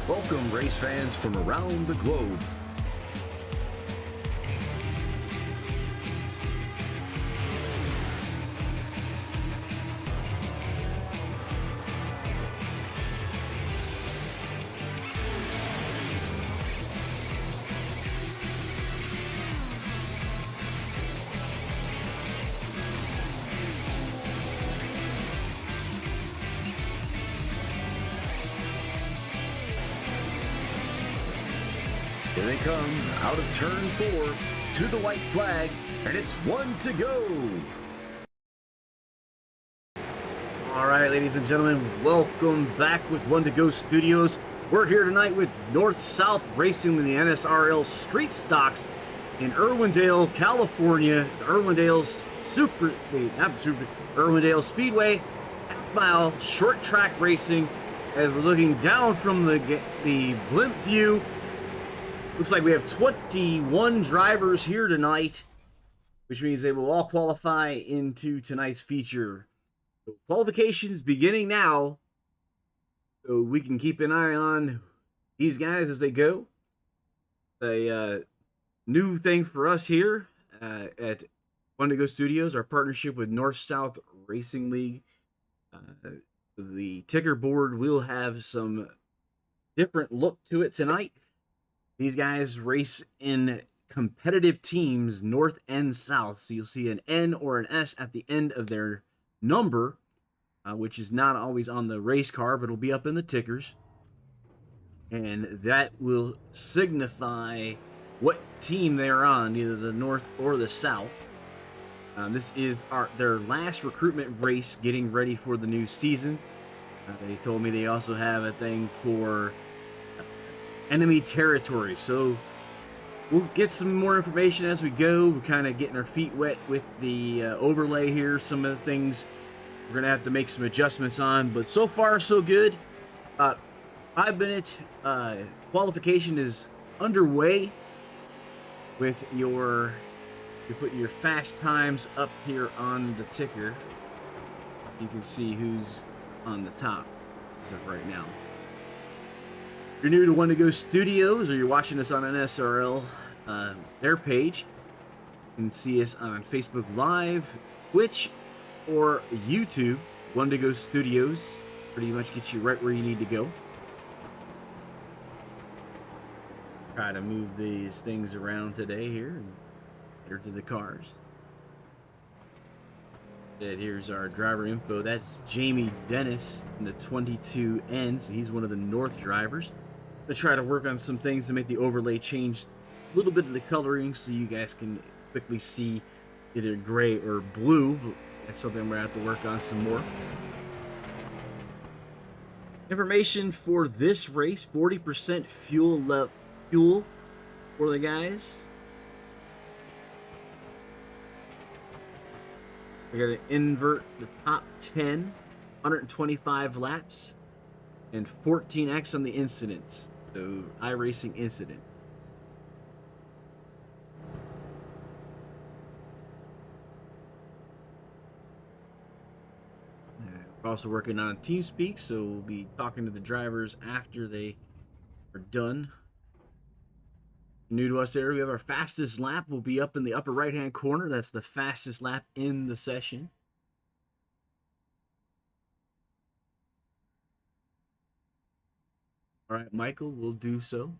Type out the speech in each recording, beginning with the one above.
Welcome, race fans from around the globe. Here they come, out of turn 4, to the white flag, and it's 1 to go. All right, ladies and gentlemen, welcome back with 1 to Go Studios. We're here tonight with North-South Racing in the NSRL Street Stocks in Irwindale, California. Irwindale's Irwindale Speedway, half-mile short track racing. As we're looking down from the blimp view, looks like we have 21 drivers here tonight, which means they will all qualify into tonight's feature. So qualifications beginning now, so we can keep an eye on these guys as they go. A new thing for us here at 1 to Go Studios, our partnership with North-South Racing League. The ticker board will have some different look to it tonight. These guys race in competitive teams, north and south. So you'll see an N or an S at the end of their number, which is not always on the race car, but it'll be up in the tickers. And that will signify what team they're on, either the north or the south. This is their last recruitment race getting ready for the new season. They told me they also have a thing for enemy territory, so we'll get some more information as we go. We're kind of getting our feet wet with the overlay here. Some of the things we're gonna have to make some adjustments on, but so far so good. 5-minute qualification is underway with you put your fast times up here on the ticker. You can see who's on the top as of right now. If you're new to 1 to Go Studios, or you're watching us on NSRL, their page, you can see us on Facebook Live, Twitch, or YouTube. 1 to Go Studios pretty much gets you right where you need to go. Try to move these things around today here and get her to the cars. And here's our driver info. That's Jamie Dennis in the 22N, so he's one of the North drivers. To try to work on some things to make the overlay change a little bit of the coloring so you guys can quickly see either gray or blue. That's something we're going to have to work on some more. Information for this race: 40% fuel for the guys. We got to invert the top 10, 125 laps, and 14x on the incidents. So iRacing incident. We're also working on TeamSpeak, so we'll be talking to the drivers after they are done. New to us there, we have our fastest lap will be up in the upper right hand corner. That's the fastest lap in the session. All right, Michael, we'll do so.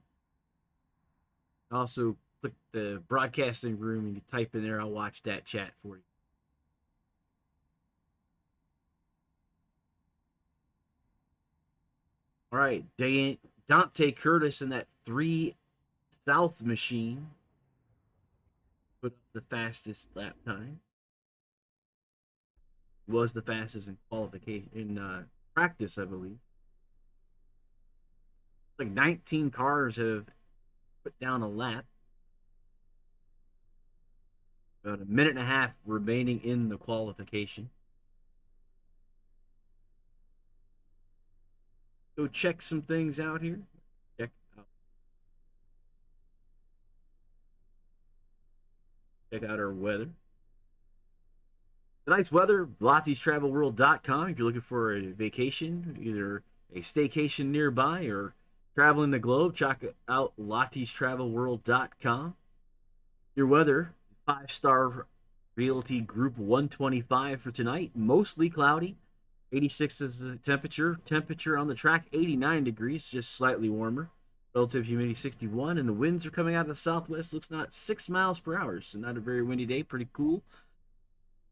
Also, click the broadcasting room and you type in there. I'll watch that chat for you. All right, Dante Curtis in that 3 South machine put up the fastest lap time. Was the fastest in qualification in practice, I believe. Like 19 cars have put down a lap. About a minute and a half remaining in the qualification. Go check some things out here. Check out our weather. Tonight's weather, LottiesTravelWorld.com. If you're looking for a vacation, either a staycation nearby or traveling the globe, check out LottiesTravelWorld.com. Your weather, 5-star Realty Group 125 for tonight, mostly cloudy. 86 is the temperature. Temperature on the track, 89 degrees, just slightly warmer. Relative humidity, 61, and the winds are coming out of the southwest. Looks not 6 miles per hour, so not a very windy day. Pretty cool.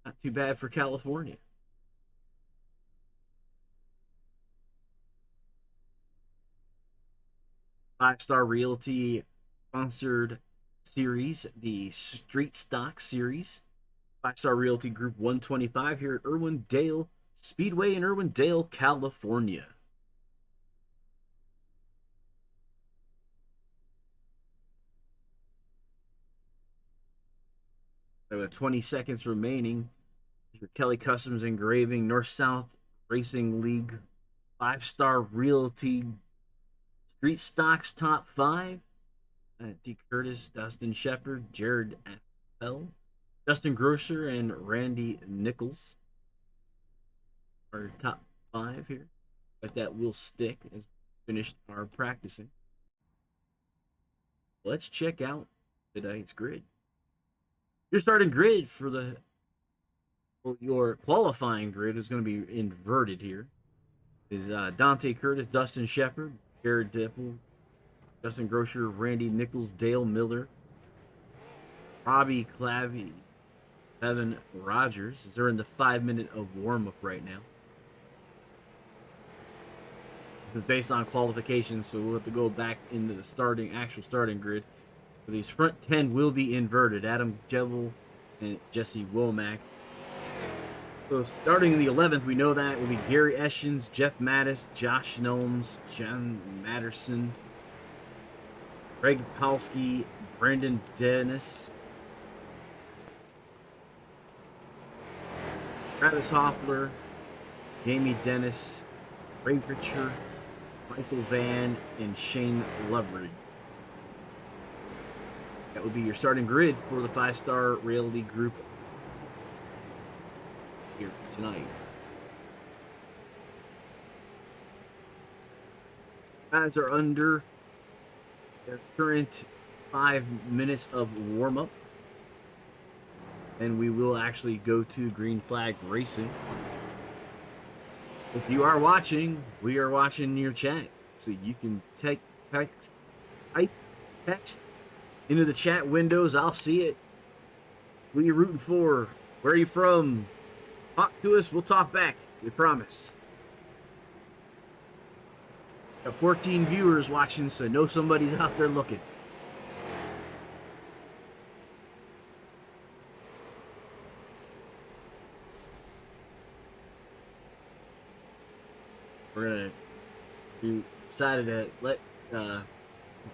Not too bad for California. Five-star Realty sponsored series, the Street Stock Series. Five-star Realty Group 125 here at Irwindale Speedway in Irwindale, California. So with 20 seconds remaining, your Kelly Customs Engraving North-South Racing League 5-star Realty Street Stocks Top 5. D. Curtis, Dustin Shepard, Jared Appel, Justin Grosser, and Randy Nichols are top 5 here. But that will stick as we finished our practicing. Let's check out tonight's grid. Your starting grid for your qualifying grid is going to be inverted here. Is Dante Curtis, Dustin Shepard, Jared Dipple, Justin Grosser, Randy Nichols, Dale Miller, Robbie Clavey, Evan Rogers. They're in the 5-minute of warm-up right now. This is based on qualifications, so we'll have to go back into the actual starting grid. So these front 10 will be inverted. Adam Jebel and Jesse Womack. So starting in the 11th, we know that will be Gary Eschens, Jeff Mattis, Josh Gnomes, John Matterson, Greg Palski, Brandon Dennis, Travis Hoffler, Jamie Dennis, Ray Pritchard, Michael Van, and Shane Loveridge. That would be your starting grid for the 5-star Realty Group here tonight. Guys are under their current 5 minutes of warm-up. And we will actually go to green flag racing. If you are watching, we are watching your chat. So you can type text into the chat windows. I'll see it. Who are you rooting for? Where are you from? Talk to us. We'll talk back. We promise. Got 14 viewers watching, so I know somebody's out there looking. We're gonna decided to let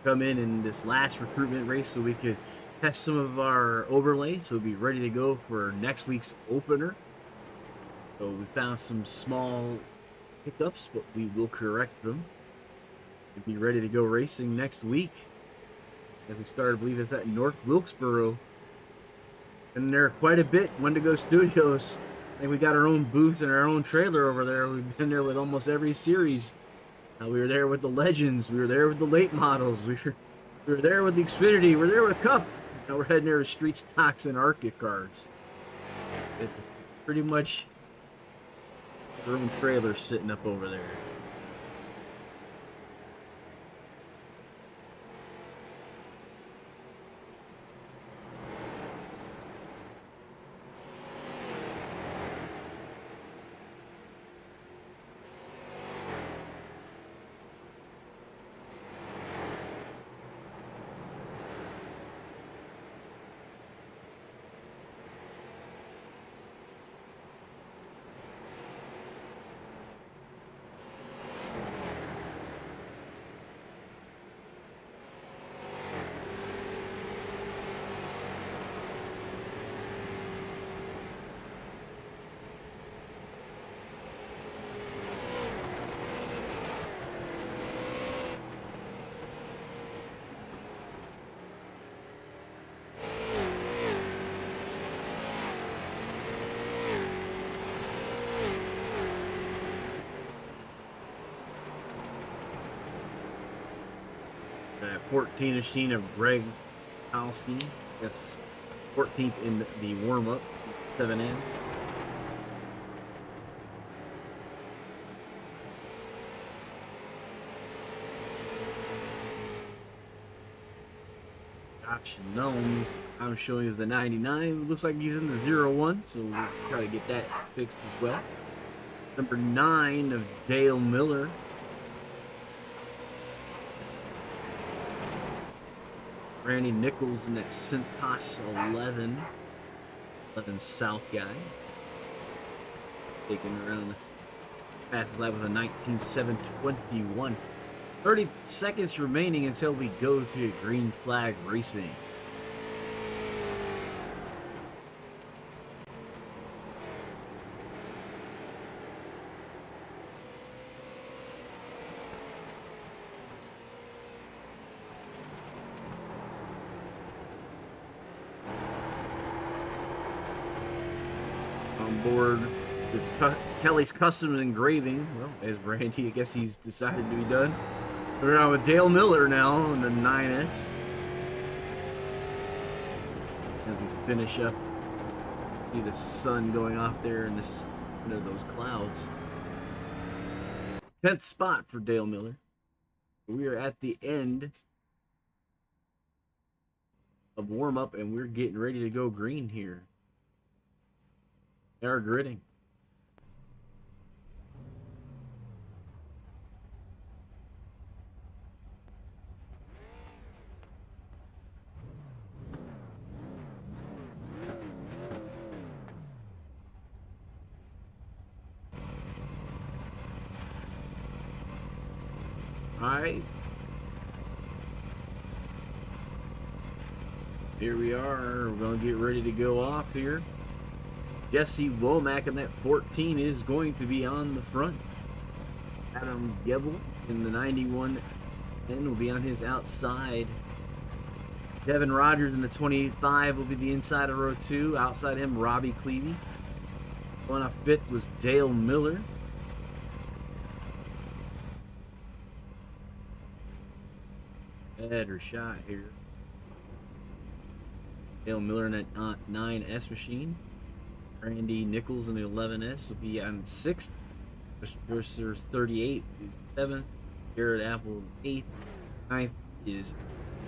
come in this last recruitment race so we could test some of our overlays, so we'll be ready to go for next week's opener. So we found some small hiccups, but we will correct them. We'll be ready to go racing next week. As we started, I believe it's at North Wilkesboro. And there quite a bit. Wendigo Studios. I think we got our own booth and our own trailer over there. We've been there with almost every series. We were there with the Legends. We were there with the late models. We were there with the Xfinity. We were there with Cup. Now we're heading there with Street Stocks and Arctic cars. Pretty much our own trailer sitting up over there. That 14 machine of Greg Halstein. That's 14th in the warm-up, 7N. Josh Gnomes, I'm showing is the 99. Looks like he's in the 01, so let's try to get that fixed as well. Number 9 of Dale Miller. Randy Nichols in that Cintas 11 South guy. Taking around the fastest lap with a 19.721. 30 seconds remaining until we go to green flag racing. On board this Kelly's Custom Engraving. Well, as Randy, I guess he's decided to be done. We're on with Dale Miller now in the 9S. As we finish up, see the sun going off there in this under those clouds. 10th spot for Dale Miller. We are at the end of warm up and we're getting ready to go green here. They are gridding. All right. Here we are. We're going to get ready to go off here. Jesse Womack in that 14 is going to be on the front. Adam Gebel in the 91 and will be on his outside. Devin Rogers in the 25 will be the inside of row 2. Outside him, Robbie Clevey. Going off fifth was Dale Miller. Header shot here. Dale Miller in that 9S machine. Randy Nichols in the 11S will be on 6th. Versus 38 is 7th. Garrett Apple 8th. 9th is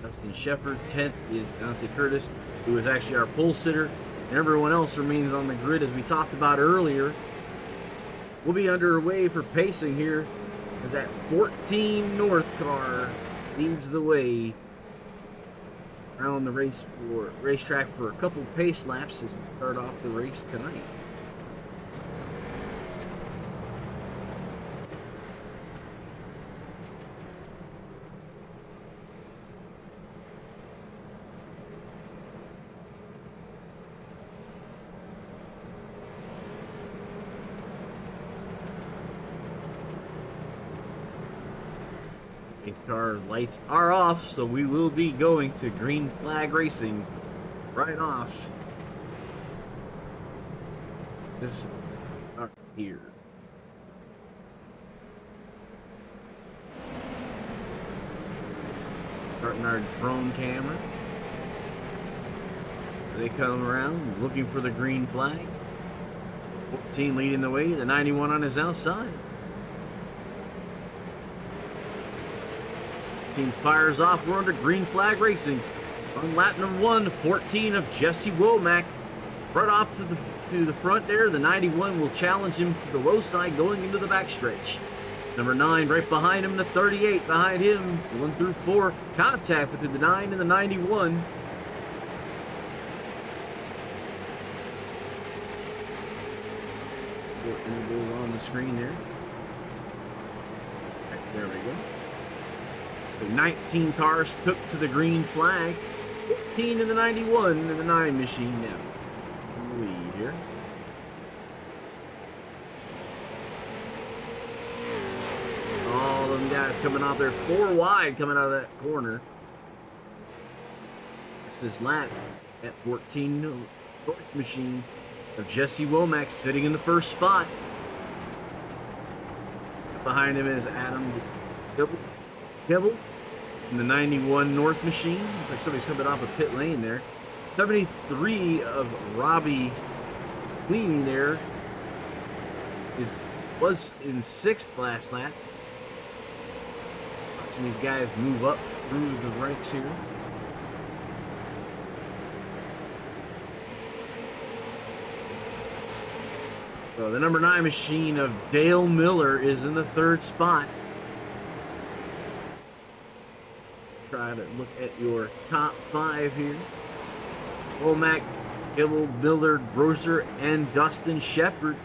Dustin Shepard. 10th is Dante Curtis, who is actually our pole sitter. And everyone else remains on the grid as we talked about earlier. We'll be underway for pacing here as that 14 North car leads the way around the racetrack for a couple pace laps as we start off the race tonight. Race car lights are off, so we will be going to green flag racing right off this start here. Starting our drone camera as they come around looking for the green flag. 14 leading the way, the 91 on his outside. Team fires off. We're under green flag racing. On lap number 1, 14 of Jesse Womack. Right off to the front there. The 91 will challenge him to the low side going into the backstretch. Number 9 right behind him, the 38 behind him. So 1 through 4 contact between the 9 and the 91. On the screen there. There we go. 19 cars took to the green flag. 15 in the 91 and the 9 machine now in the lead here. All them guys coming off there 4 wide coming out of that corner. It's this lap at 14 machine of Jesse Womack sitting in the first spot. Behind him is Adam Gibble. in the 91 North machine. Looks like somebody's coming off a pit lane there. 73 of Robbie Cleany there was in 6th last lap. Watching these guys move up through the ranks here. So the number 9 machine of Dale Miller is in the 3rd spot. Try to look at your top 5 here. Womack, Gibble, Millard, Grosser, and Dustin Shepard.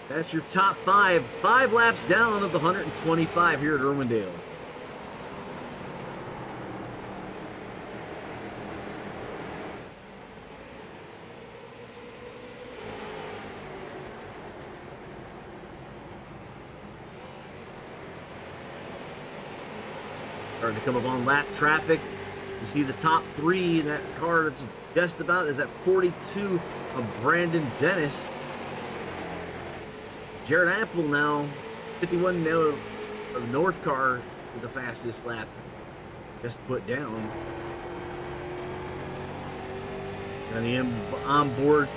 That's your top 5. 5 laps down of the 125 here at Irwindale. Starting to come up on lap traffic. You see the top 3 in that car that's just about is that 42 of Brandon Dennis. Jared Apple now, 51 now of North car with the fastest lap just put down. And on board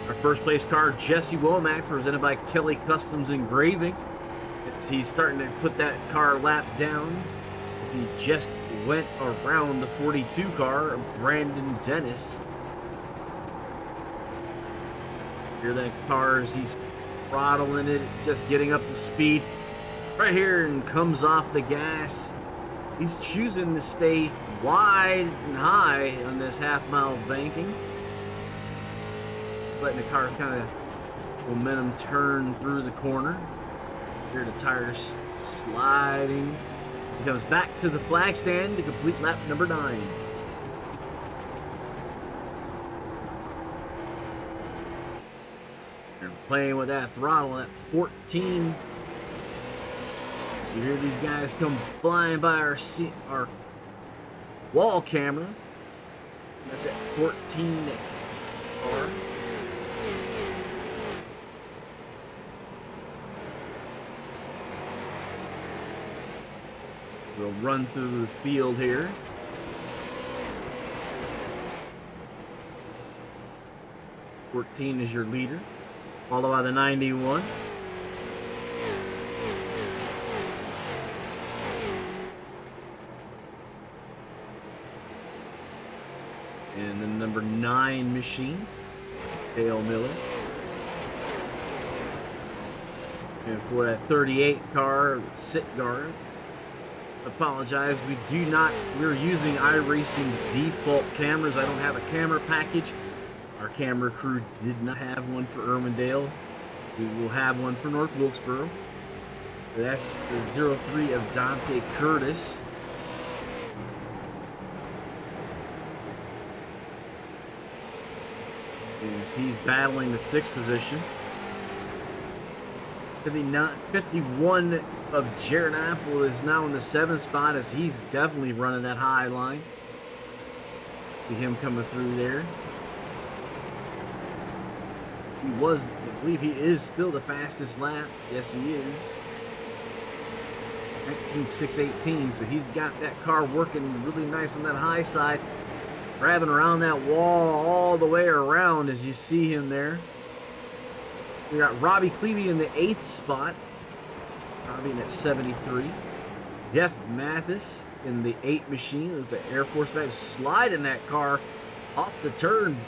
our first place car, Jesse Womack, presented by Kelly Customs Engraving. He's starting to put that car lap down as he just went around the 42 car of Brandon Dennis. Hear that car as he's throttling it, just getting up to speed. Right here and comes off the gas. He's choosing to stay wide and high on this half-mile banking. Just letting the car kind of momentum turn through the corner. Here the tires sliding as he comes back to the flag stand to complete lap number 9. They're playing with that throttle at 14. So you hear these guys come flying by our wall camera. That's at 14 car. We'll run through the field here. '14 is your leader, followed by the 91. And the number 9 machine, Dale Miller. And for that 38 car, sit guard. Apologize, we're using iRacing's default cameras. I don't have a camera package. Our camera crew did not have one for Irwindale. We will have one for North Wilkesboro. That's the 03 of Dante Curtis. As he's battling the 6th position. 51 of Jared Apple is now in the 7th spot as he's definitely running that high line. See him coming through there. I believe he is still the fastest lap. Yes, he is. 19.618, so he's got that car working really nice on that high side. Grabbing around that wall all the way around as you see him there. We got Robbie Cleavey in the 8th spot. Robbie at 73. Jeff Mathis in the 8 machine. There's the Air Force back sliding that car off the turn.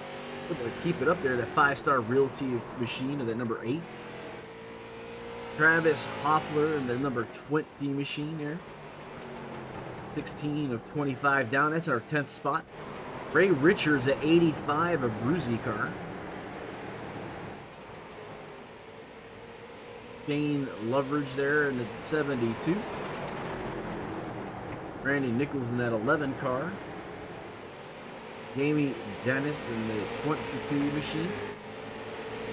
Able to keep it up there. That 5-star Realty machine of that number 8. Travis Hoffler in the number 20 machine there. 16 of 25 down. That's our 10th spot. Ray Richards at 85 of Bruzy car. Shane Loveridge there in the 72. Randy Nichols in that 11 car. Jamie Dennis in the 22 machine.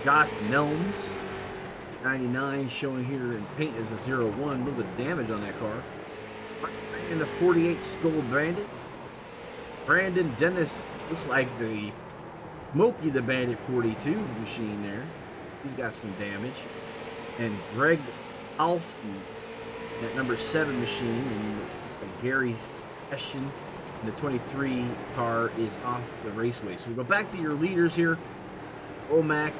Josh Nelms, 99, showing here in paint as a 0-1. A little bit of damage on that car. In the 48 Skull Bandit. Brandon Dennis looks like the Smokey the Bandit 42 machine there. He's got some damage. And Greg Alski, that number 7 machine, and Gary congestion. And the 23 car is off the raceway. So we go back to your leaders here. Womack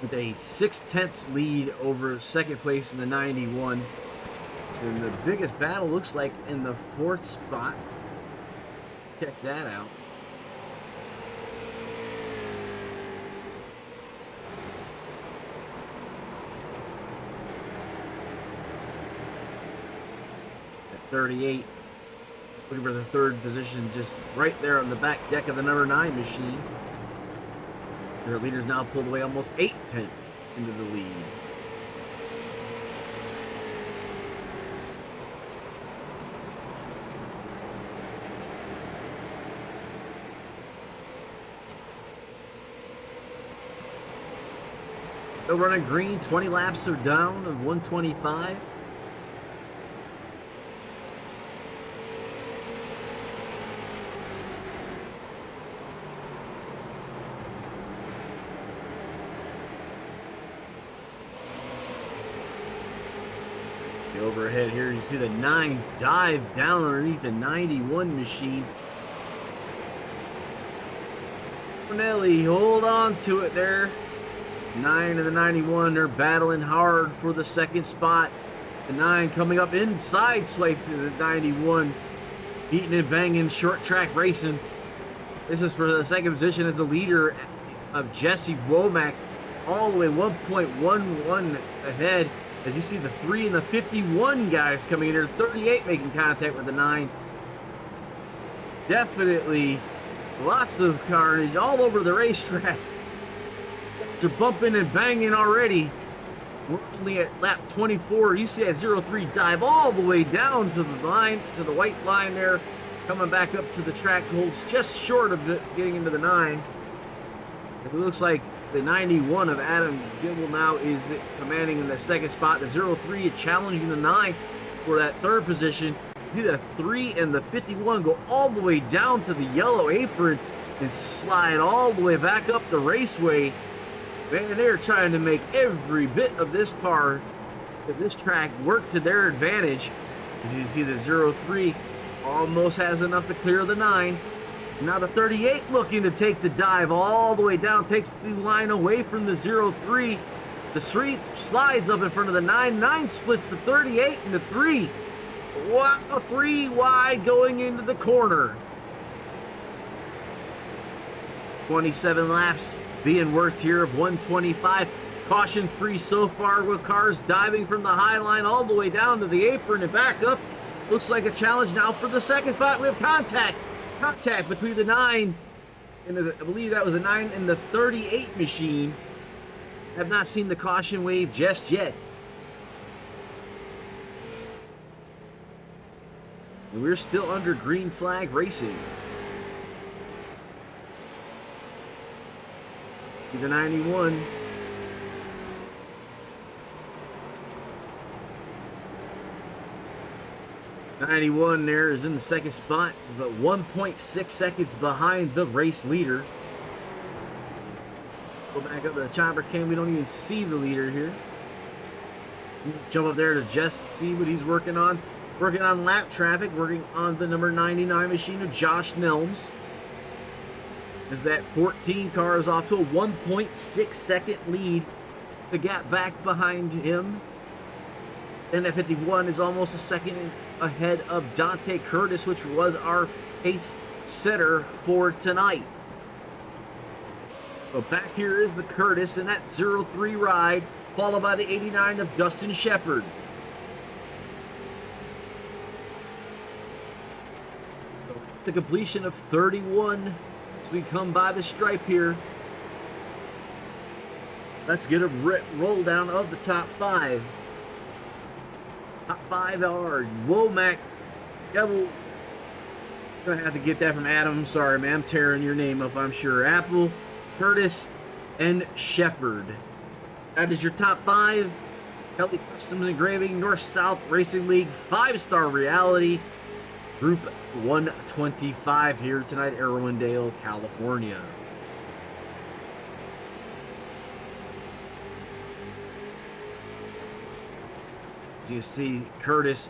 with a 6/10 lead over second place in the 91. And the biggest battle looks like in the 4th spot. Check that out. At 38. Looking for the 3rd position, just right there on the back deck of the number 9 machine. Their leaders now pulled away almost 8/10 into the lead. Still running green, 20 laps are down of 125. Overhead here, you see the 9 dive down underneath the 91 machine. Cornelli, hold on to it there. 9 and the 91, they're battling hard for the 2nd spot. The 9 coming up inside swipe to the 91. Beating and banging, short track racing. This is for the 2nd position as the leader of Jesse Womack. All the way 1.11 ahead. As you see the 3 and the 51 guys coming in here, 38 making contact with the 9. Definitely lots of carnage all over the racetrack. They're bumping and banging already. We're only at lap 24. You see that 03 dive all the way down to the line, to the white line there. Coming back up to the track, holds just short of getting into the 9. It looks like the 91 of Adam Gibble now is commanding in the 2nd spot. The 03 challenging the 9 for that 3rd position. You see the 3 and the 51 go all the way down to the yellow apron and slide all the way back up the raceway. Man, they're trying to make every bit of this car, of this track, work to their advantage. As you see the 03 almost has enough to clear the 9. Now the 38 looking to take the dive all the way down, takes the line away from the 03. The 3 slides up in front of the 9. 9 splits the 38 into 3. Wow, 3 wide going into the corner. 27 laps being worked here of 125. Caution free so far with cars diving from the high line all the way down to the apron and back up. Looks like a challenge now for the 2nd spot. We have contact between the 9 and I believe that was the 9 and the 38 machine. Have not seen the caution wave just yet. And we're still under green flag racing. See the 91. '91 there is in the 2nd spot, but 1.6 seconds behind the race leader. Go back up to the chopper cam. We don't even see the leader here. Jump up there to just see what he's working on. Working on lap traffic, working on the number 99 machine of Josh Nelms. As that 14 car is off to a 1.6 second lead. The gap back behind him. And that 51 is almost a second ahead of Dante Curtis, which was our pace setter for tonight. So back here is the Curtis in that 03 ride, followed by the 89 of Dustin Shepard. So the completion of 31 as we come by the stripe here. Let's get a roll down of the top 5. Top 5 are Womack. Gonna have to get that from Adam. Sorry, man. I'm tearing your name up, I'm sure. Apple, Curtis, and Shepard. That is your top 5. Kelly Customs Engraving, North-South Racing League, 5-star reality. Group 125 here tonight, Irwindale, California. You see Curtis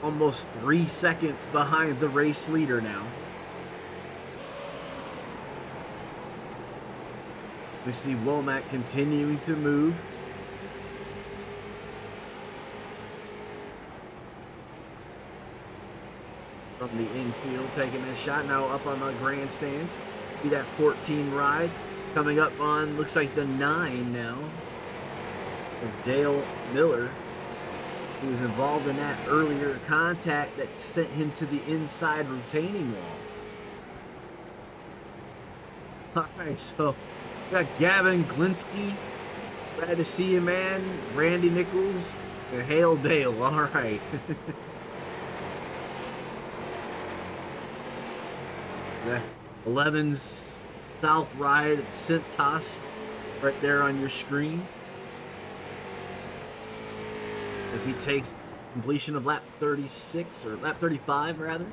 almost 3 seconds behind the race leader now. We see Womack continuing to move. From the infield, taking a shot now up on the grandstands. See that 14 ride coming up on, looks like the 9 now, of Dale Miller, who was involved in that earlier contact that sent him to the inside retaining wall. All right, so we got Gavin Glinsky. Glad to see you, man. Randy Nichols and Hale Dale. All right. The 11's South Ride at Cintas right there on your screen. As he takes completion of lap 36, or lap 35 rather.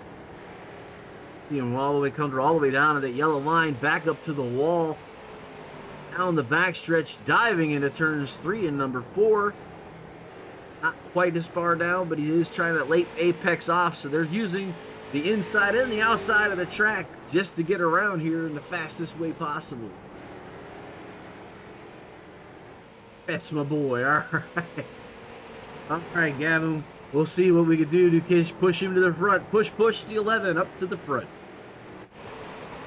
See him all the way, come all the way down to that yellow line, back up to the wall. Down the backstretch, diving into turns 3 and number 4. Not quite as far down, but he is trying to late apex off, so they're using the inside and the outside of the track just to get around here in the fastest way possible. That's my boy, all right. All right, Gavin, we'll see what we can do to push him to the front. Push the 11 up to the front.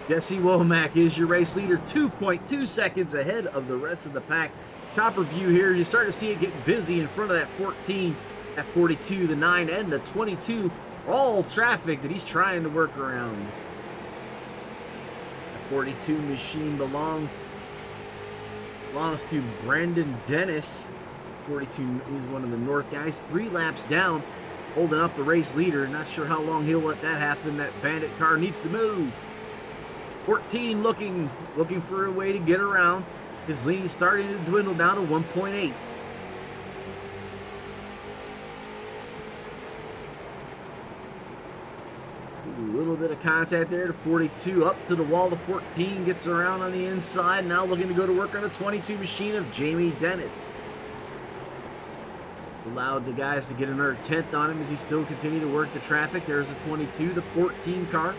Jesse Womack is your race leader, 2.2 seconds ahead of the rest of the pack. Chopper view here, you start to see it get busy in front of that 14, that 42, the 9, and the 22. All traffic that he's trying to work around. The 42 machine belongs to Brandon Dennis. 42 is one of the North guys. 3 laps down, holding up the race leader. Not sure how long he'll let that happen. That bandit car needs to move. 14 looking for a way to get around. His lead is starting to dwindle down to 1.8. A little bit of contact there to 42, up to the wall. The 14 gets around on the inside. Now looking to go to work on the 22 machine of Jamie Dennis. Allowed the guys to get another 10th on him as he still continued to work the traffic. There's the 22, the 14 car.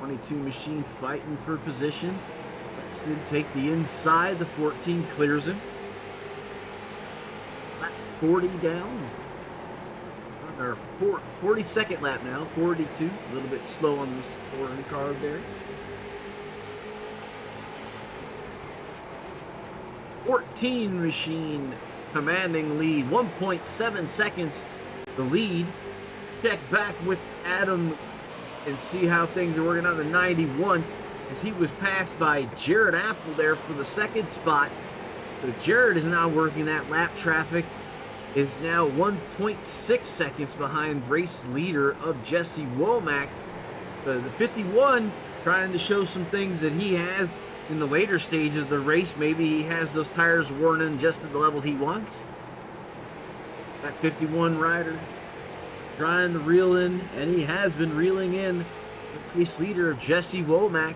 22 machine fighting for position. Let's take the inside. The 14 clears him. 40 down. Our 42nd lap now, 42. A little bit slow on the scoring card there. 14 machine commanding lead, 1.7 seconds the lead. Check back with Adam and see how things are working on the 91 as he was passed by Jared Apple there for the second spot. So Jared is now working that lap traffic. Is now 1.6 seconds behind race leader of Jesse Womack. The 51 trying to show some things that he has in the later stages of the race. Maybe he has those tires worn in just at the level he wants. That 51 rider trying to reel in, and he has been reeling in, the race leader of Jesse Womack.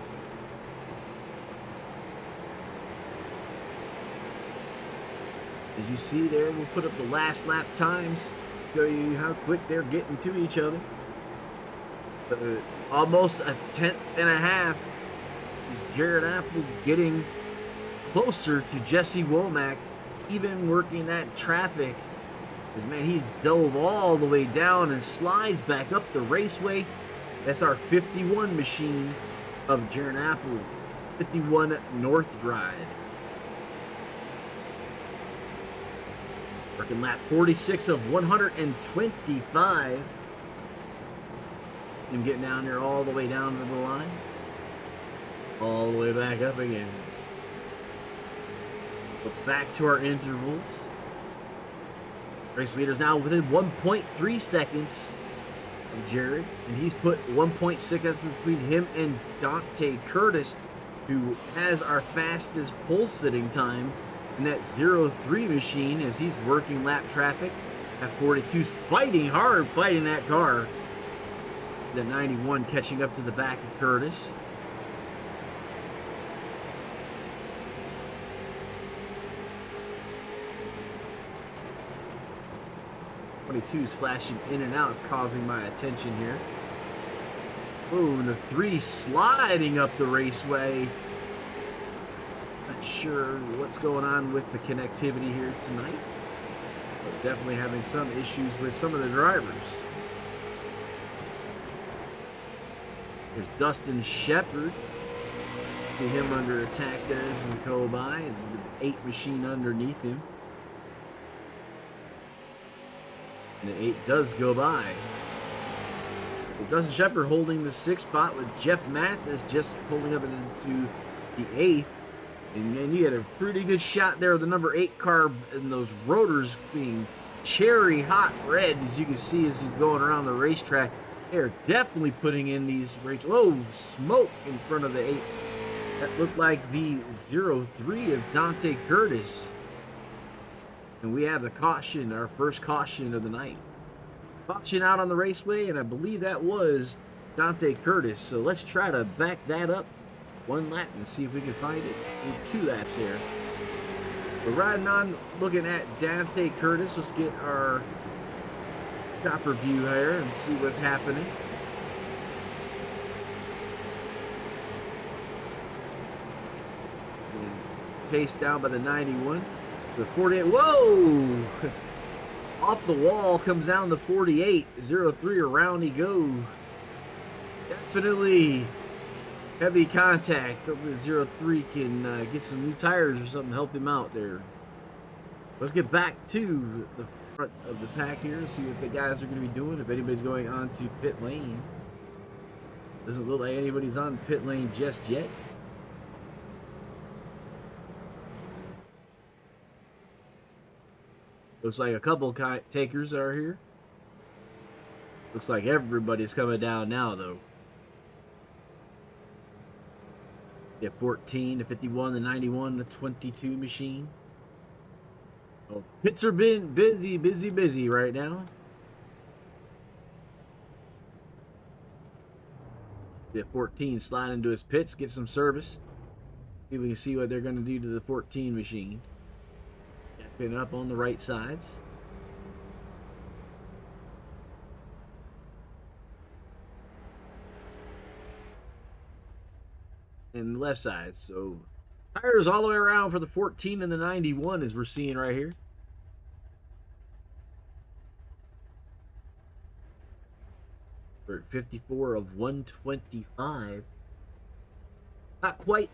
As you see there, we'll put up the last lap times, show you how quick they're getting to each other. Almost a 10th and a half is Jared Apple getting closer to Jesse Womack, even working that traffic. As man, he's dove all the way down and slides back up the raceway. That's our 51 machine of Jared Apple, 51 North Ride. Working lap 46 of 125. Him getting down there all the way down to the line. All the way back up again. But back to our intervals. Race leader's now within 1.3 seconds of Jared. And he's put 1.6 seconds between him and Dante Curtis, who has our fastest pole sitting time in that 0-3 machine as he's working lap traffic at 42, fighting hard, fighting that car. The 91 catching up to the back of Curtis. 22 is flashing in and out. It's causing my attention here. Oh, and the 3 sliding up the raceway. Not sure what's going on with the connectivity here tonight, but definitely having some issues with some of the drivers. There's Dustin Shepard. See him under attack there as he go by, and the 8 machine underneath him. And the 8 does go by. Well, Dustin Shepard holding the 6th spot with Jeff Mathis just pulling up into the 8th. And then you had a pretty good shot there of the number 8 car and those rotors being cherry hot red, as you can see as he's going around the racetrack. They're definitely putting in these races. Whoa, smoke in front of the 8. That looked like the 03 of Dante Curtis. And we have the caution, our first caution of the night. Caution out on the raceway, and I believe that was Dante Curtis. So let's try to back that up 1 lap and see if we can find it in 2 laps here. We're riding on, looking at Dante Curtis. Let's get our chopper view here and see what's happening. Chased down by the 91. The 48. Whoa! Off the wall comes down the 48. 03 around he goes. Definitely heavy contact. Hopefully the 03 can get some new tires or something, help him out there. Let's get back to the front of the pack here and see what the guys are going to be doing. If anybody's going on to pit lane. Doesn't look like anybody's on pit lane just yet. Looks like a couple takers are here. Looks like everybody's coming down now, though. Yeah, 14, the 51, the 91, the 22 machine. Oh, pits are been busy right now. The 14 slide into his pits, get some service. See if we can see what they're going to do to the 14 machine. Pin up on the right sides. And the left side. So tires all the way around for the 14 and the 91 as we're seeing right here. We're at 54 of 125. Not quite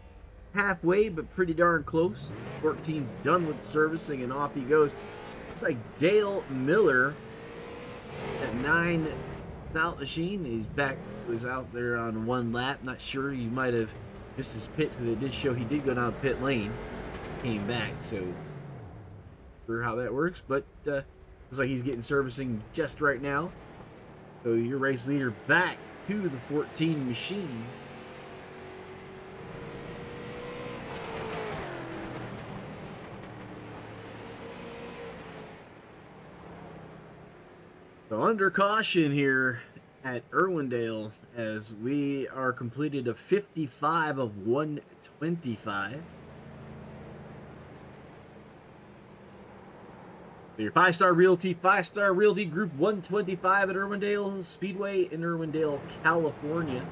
halfway, but pretty darn close. 14's done with servicing and off he goes. Looks like Dale Miller at 9 Stout Machine. He's back, was out there on 1 lap. Not sure, he might have missed his pits because it did show he did go down pit lane. Came back, so not sure how that works, but looks like he's getting servicing just right now. So your race leader back to the 14 machine. So under caution here at Irwindale as we are completed a 55 of 125. Your 5-star Realty Group 125 at Irwindale Speedway in Irwindale, California.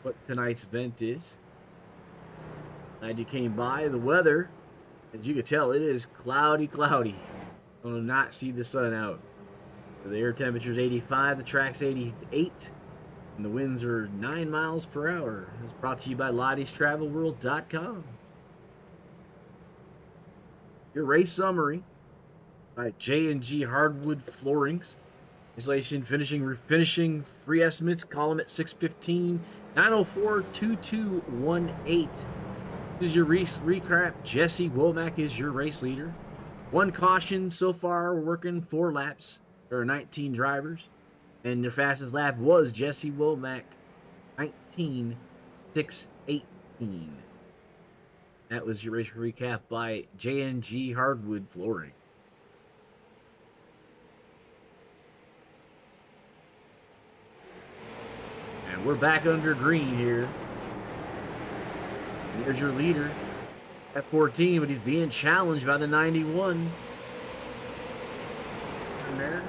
What tonight's event is. Glad you came by. The weather, as you can tell, it is cloudy. I will not see the sun out. The air temperature is 85, the track's 88, and the winds are 9 miles per hour. It's brought to you by Lottie'sTravelWorld.com. Your race summary by J&G Hardwood Floorings. Installation, finishing, free estimates, call them at 615-904-2218. This is your recap. Jesse Womack is your race leader. 1 caution so far, we're working 4 laps. There are 19 drivers, and their fastest lap was Jesse Womack, 19.618. That was your race recap by J&G Hardwood Flooring. And we're back under green here. There's your leader at 14, but he's being challenged by the 91. in there.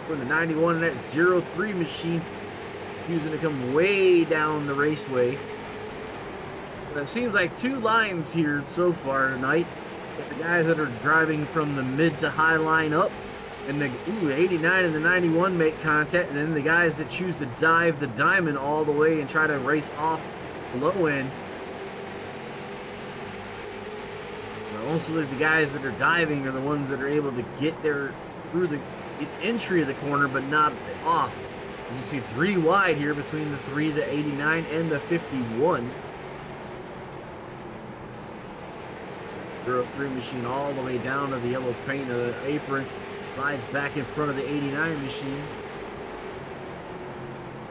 Putting the 91 in that 03 machine, using to come way down the raceway. But it seems like two lines here so far tonight. The guys that are driving from the mid to high line up, and the 89 and the 91 make contact, and then the guys that choose to dive the diamond all the way and try to race off the low end. Also, the guys that are diving are the ones that are able to get there through the entry of the corner, but not off. As you see, 3 wide here between the 3, the 89, and the 51. 03 machine all the way down to the yellow paint of the apron. Slides back in front of the 89 machine.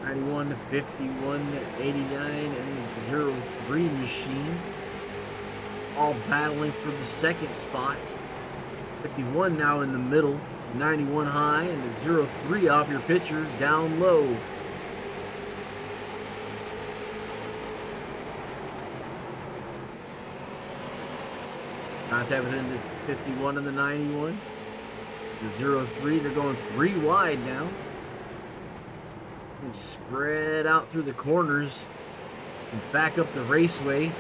91 to 51 to 89 and the 03 machine. All battling for the second spot. 51 now in the middle, 91 high, and the 03 off your picture down low. Contact within the 51 and the 91. The 03, they're going 3 wide now. And spread out through the corners and back up the raceway.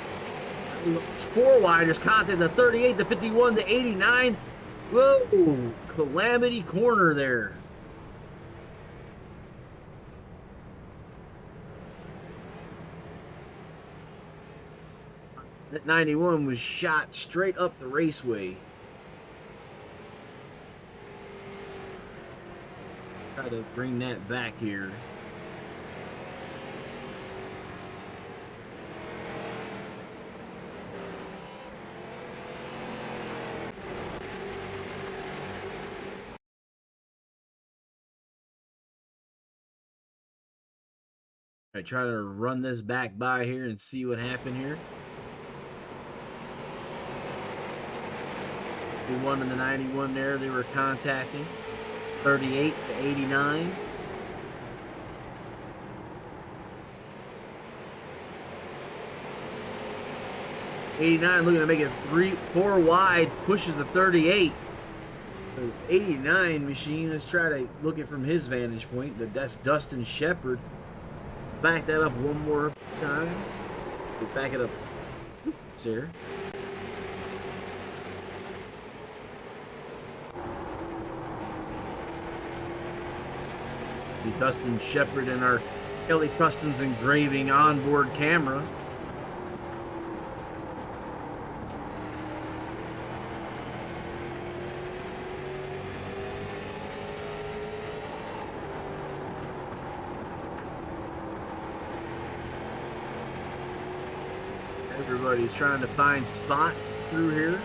4 wide, there's contact, the 38, the 51, the 89. Whoa, calamity corner there. That 91 was shot straight up the raceway. Try to bring that back here. I try to run this back by here and see what happened here. 51 and the 91 there, they were contacting. 38 to 89. '89 looking to make it 4 wide, pushes the 38. The 89 machine, let's try to look at from his vantage point. That's Dustin Shepard. Back that up one more time. Back it up. Oops, there. See Dustin Shepard in our Kelly Customs engraving onboard camera. Everybody's trying to find spots through here.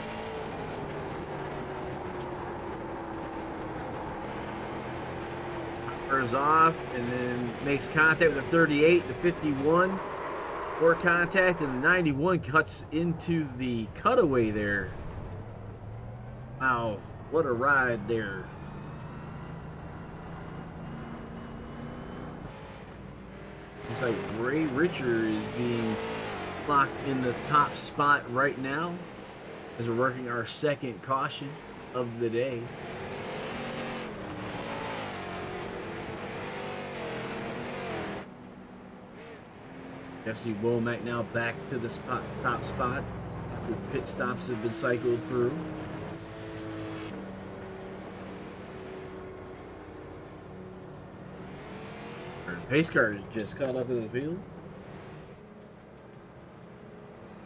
Hoppers off and then makes contact with the 38, the 51. Or contact, and the 91 cuts into the cutaway there. Wow, what a ride there. Looks like Ray Richer is being locked in the top spot right now as we're working our second caution of the day. Jesse Womack now back to the top spot after pit stops have been cycled through. Our pace car is just caught up in the field.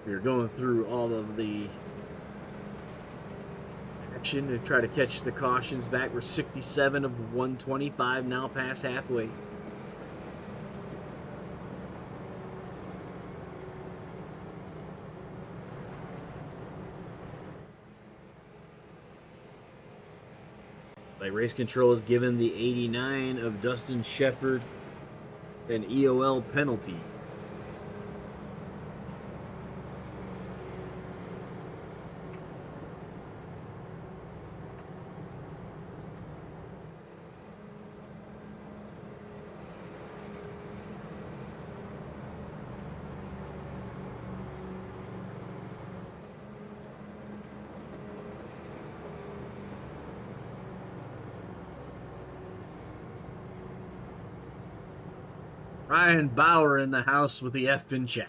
We're going through all of the action to try to catch the cautions back. We're 67 of 125 now, past halfway. Like race control has given the 89 of Dustin Shepard an EOL penalty. Ryan Bauer in the house with the F in chat.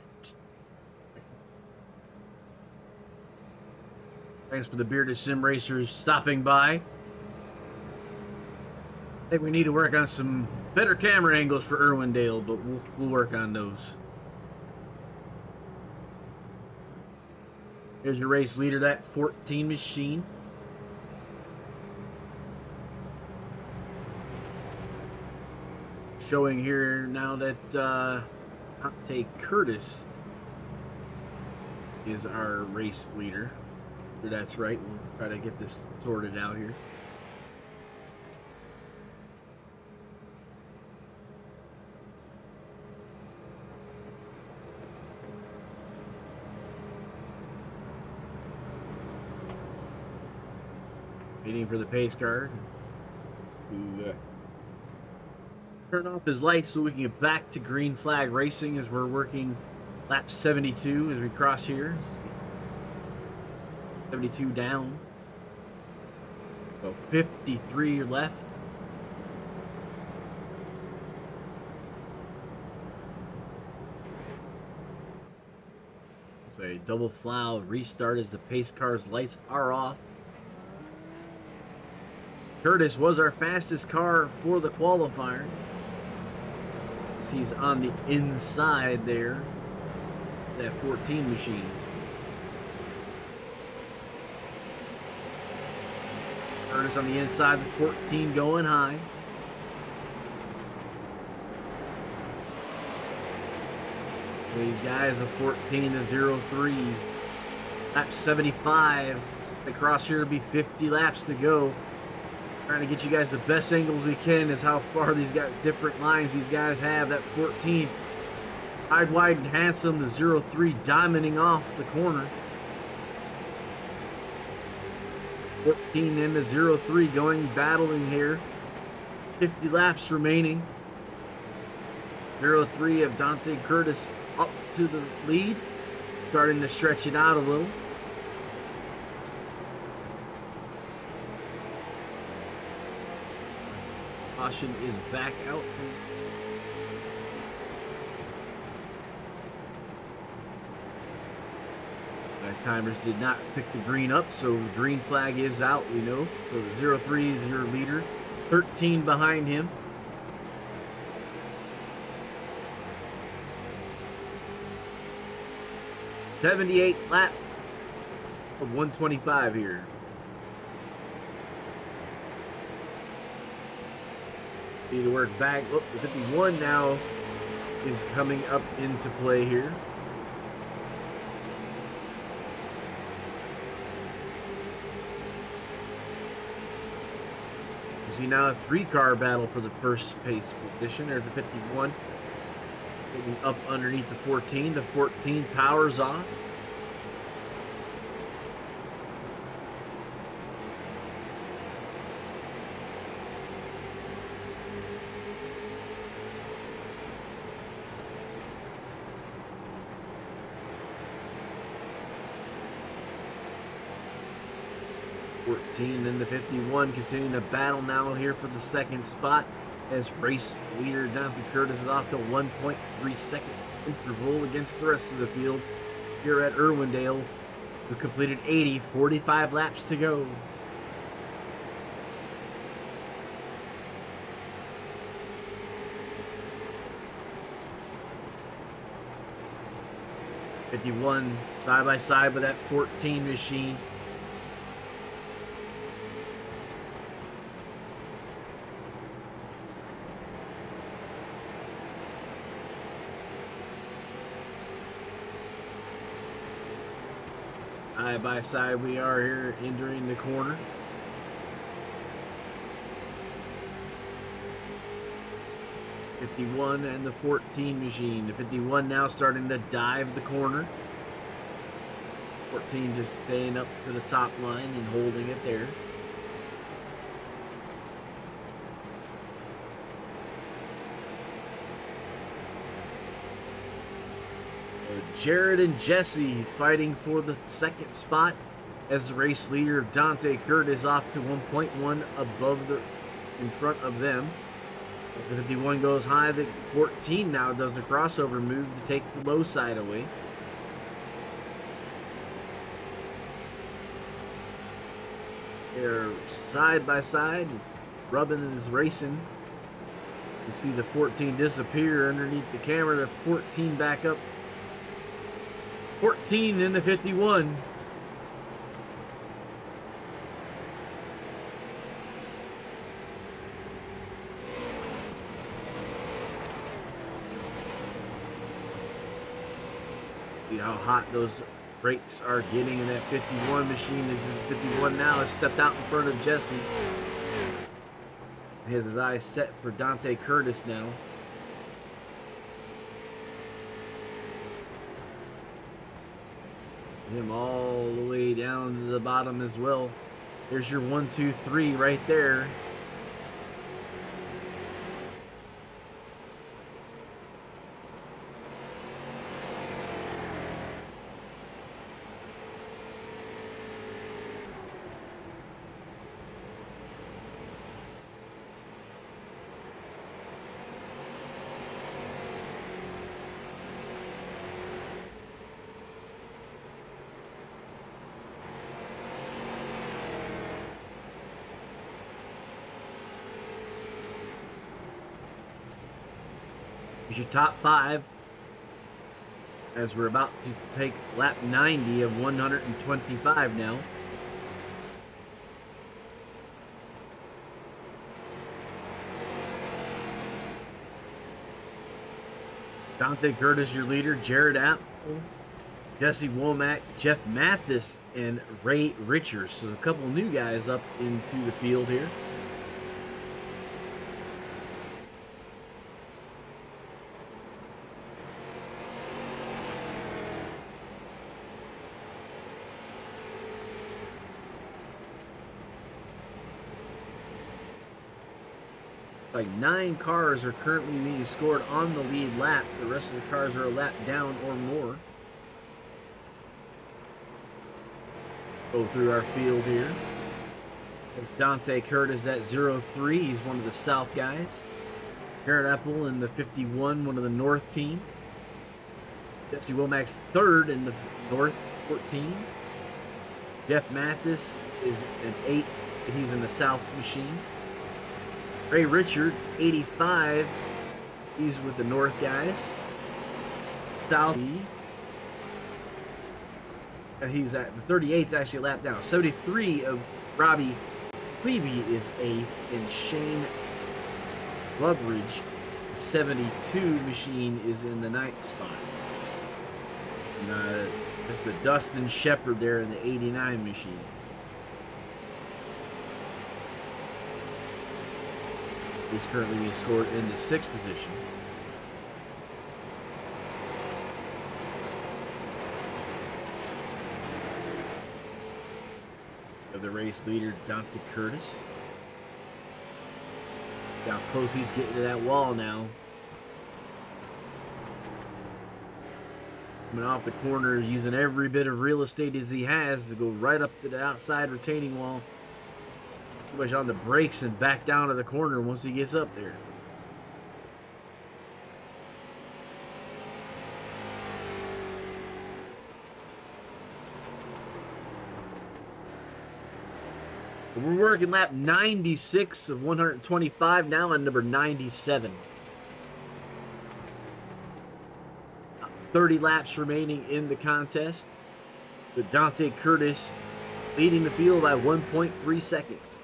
Thanks for the Bearded Sim Racers stopping by. I think we need to work on some better camera angles for Irwindale, but we'll work on those. Here's your race leader, that 14 machine. Showing here now that Dante Curtis is our race leader. That's right. We'll try to get this sorted out here. Waiting for the pace car to turn off his lights so we can get back to green flag racing as we're working lap 72 as we cross here. 72 down. So 53 left. It's a double plow restart as the pace car's lights are off. Curtis was our fastest car for the qualifier. He's on the inside there, that 14 machine. Curtis on the inside, the 14 going high. These guys, the 14 to 03. Lap 75. The cross here will be 50 laps to go. Trying to get you guys the best angles we can is how far these got different lines these guys have. That 14 wide, wide and handsome. The 03 diamonding off the corner. 14 into 03 going battling here. 50 laps remaining. 03 of Dante Curtis up to the lead. Starting to stretch it out a little. Caution is back out from timers did not pick the green up, so the green flag is out, we know. So the 03 is your leader, 13 behind him. '78 lap of 125 here. Need to work back. Oh, the 51 now is coming up into play here. You see now a 3-car battle for the first pace position. There's the 51 getting up underneath the 14. The 14 powers off. Then the 51 continuing to battle now here for the second spot as race leader Dante Curtis is off to 1.3 second interval against the rest of the field here at Irwindale, who completed 45 laps to go. '51 side by side with that 14 machine. Side by side we are here entering the corner. '51 and the 14 machine. The 51 now starting to dive the corner. 14 just staying up to the top line and holding it there. Jared and Jesse fighting for the second spot as the race leader Dante Curtis off to 1.1 above in front of them. As the 51 goes high, the 14 now does the crossover move to take the low side away. They're side by side, rubbing is racing. You see the 14 disappear underneath the camera, the 14 back up. 14 in the 51. See how hot those brakes are getting in that 51 machine. Is in 51 now has stepped out in front of Jesse. He has his eyes set for Dante Curtis now. Him all the way down to the bottom as well. There's your 1, 2, 3 right there. Here's your top 5 as we're about to take lap 90 of 125 now. Dante Curtis, your leader, Jared Apple, Jesse Womack, Jeff Mathis, and Ray Richards. So a couple new guys up into the field here. Like 9 cars are currently being scored on the lead lap. The rest of the cars are a lap down or more. Go through our field here. It's Dante Curtis at 03. He's one of the South guys. Jared Apple in the 51, one of the North team. Jesse Womack's 3rd in the North 14. Jeff Mathis is an 8. He's in the South machine. Ray Richard, 85. He's with the North guys. South. He's at the 38's actually a lap down. 73 of Robbie Clevey is 8th, and Shane Loveridge, the 72 machine, is in the 9th spot. And it's the Dustin Shepard there in the 89 machine. He's currently being scored in the 6th position. Of the race leader, Dante Curtis. Look how close he's getting to that wall now. Coming off the corner, using every bit of real estate as he has to go right up to the outside retaining wall. Pretty much on the brakes and back down to the corner once he gets up there. We're working lap 96 of 125 now on number 97. 30 laps remaining in the contest, with Dante Curtis leading the field by 1.3 seconds.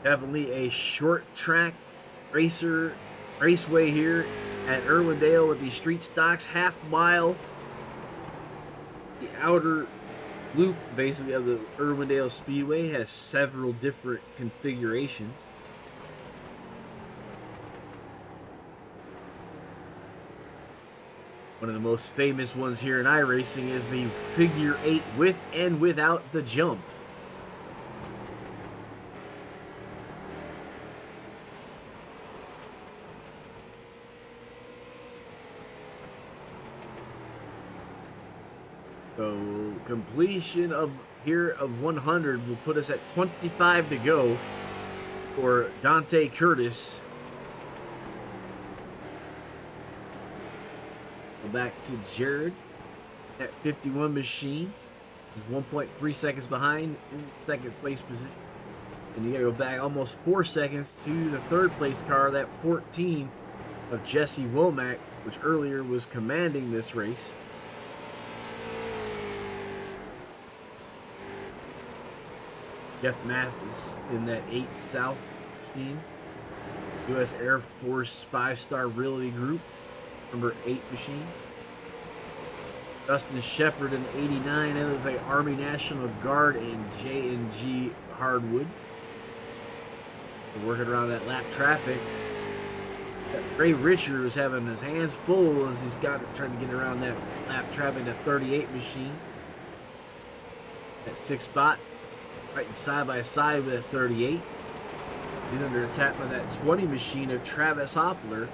Definitely a short track raceway here at Irwindale with these street stocks, half mile. The outer loop basically of the Irwindale Speedway has several different configurations. One of the most famous ones here in iRacing is the figure 8 with and without the jump. So completion of 100 will put us at 25 to go for Dante Curtis. Go back to Jared at 51 machine. He's 1.3 seconds behind in second place position. And you gotta go back almost 4 seconds to the third place car, that 14 of Jesse Womack, which earlier was commanding this race. Jeff Mathis in that 8 South machine. U.S. Air Force 5-star Realty Group, number 8 machine. Dustin Shepard in 89, that looks like Army National Guard and J&G Hardwood. We're working around that lap traffic. Ray Richard was having his hands full as he's trying to get around that lap traffic, that 38 machine. That 6th spot, right side by side with that 38. He's under attack by that 20 machine of Travis Hoffler.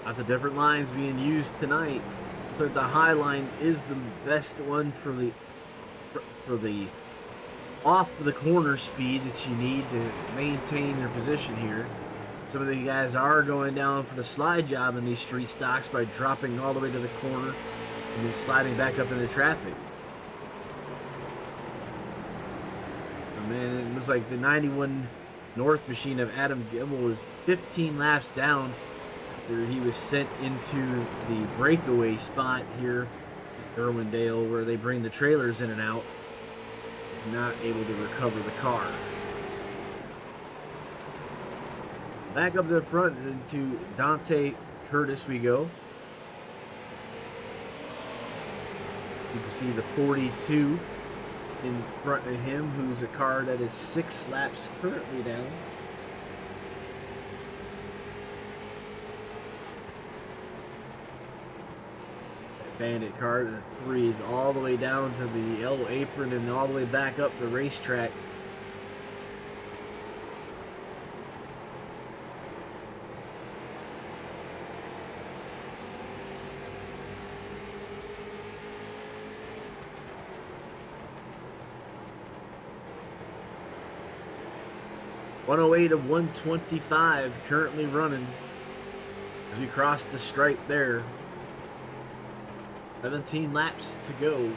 Lots of different lines being used tonight. Looks like the high line is the best one for the off the corner speed that you need to maintain your position here. Some of the guys are going down for the slide job in these street stocks by dropping all the way to the corner and then sliding back up into traffic. And man, it looks like the 91 North machine of Adam Gimmel is 15 laps down after he was sent into the breakaway spot here at Irwindale, where they bring the trailers in and out. He's not able to recover the car. Back up to the front into Dante Curtis we go. You can see the 42 in front of him, who's a car that is 6 laps currently down. Bandit car, the 3 is all the way down to the yellow apron and all the way back up the racetrack. .108 of 125 currently running as we cross the stripe there. 17 laps to go.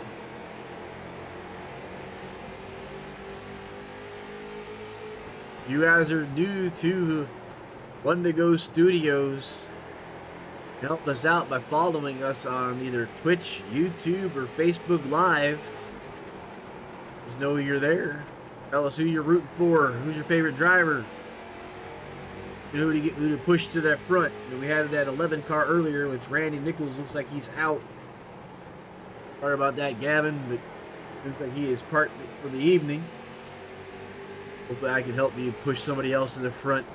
If you guys are new to One to Go Studios, help us out by following us on either Twitch, YouTube, or Facebook Live. Just know you're there. Tell us who you're rooting for. Who's your favorite driver? You know who to push to that front. We had that 11 car earlier, which Randy Nichols looks like he's out. Sorry about that, Gavin, but looks like he is parked for the evening. Hopefully I can help you push somebody else to the front.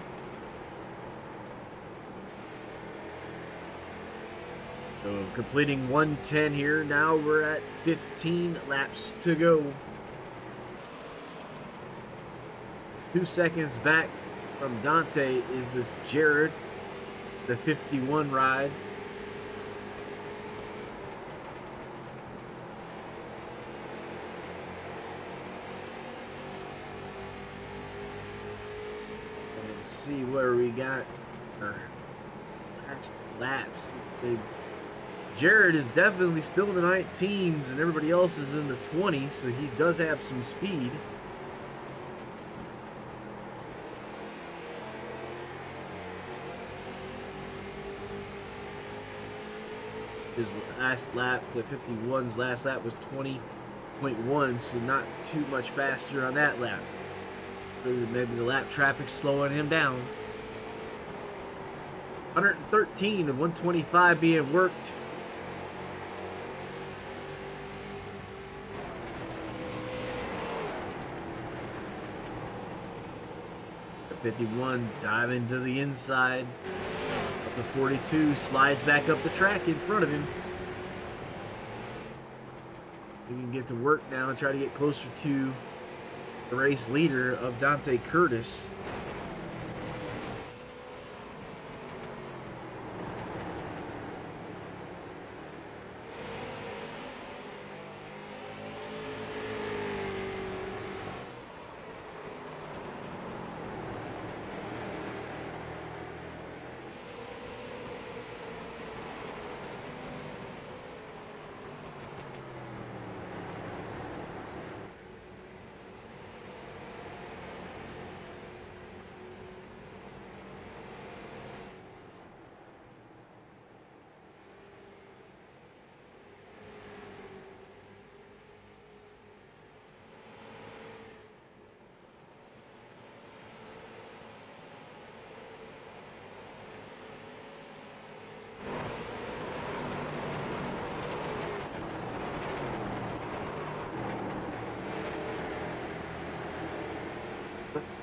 So completing 110 here. Now we're at 15 laps to go. 2 seconds back from Dante is this Jared, the 51 ride. Let's see where we got our past laps. Jared is definitely still in the 19s and everybody else is in the 20s, so he does have some speed. His last lap, the 51's last lap was 20.1, so not too much faster on that lap. Maybe the lap traffic's slowing him down. 113 of 125 being worked. The 51 diving to the inside. The 42 slides back up the track in front of him. We can get to work now and try to get closer to the race leader of Dante Curtis.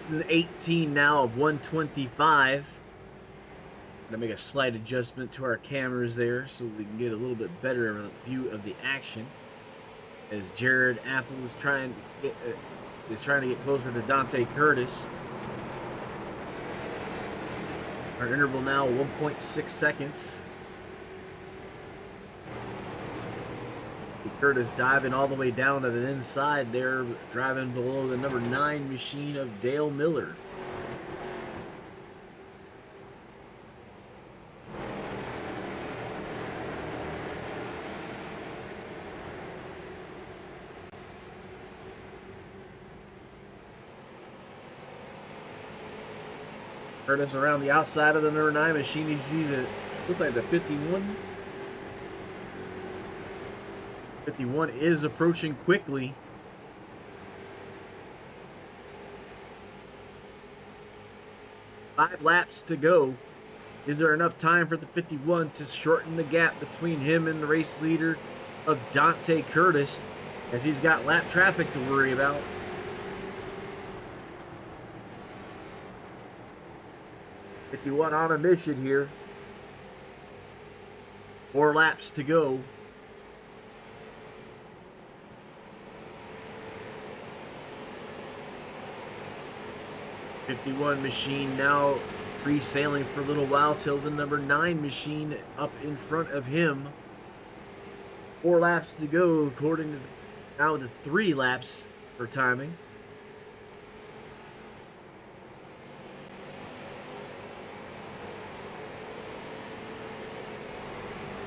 118 now of 125. Gonna make a slight adjustment to our cameras there so we can get a little bit better view of the action. As Jared Apple is trying to get closer to Dante Curtis. Our interval now 1.6 seconds. Curtis diving all the way down to the inside there, driving below the number 9 machine of Dale Miller. Curtis around the outside of the number 9 machine. You see the, looks like the 51. 51 is approaching quickly. Five laps to go. Is there enough time for the 51 to shorten the gap between him and the race leader of Dante Curtis, as he's got lap traffic to worry about? '51 on a mission here. 4 laps to go. '51 machine now free-sailing for a little while till the number 9 machine up in front of him. 4 laps to go, according to now to 3 laps for timing.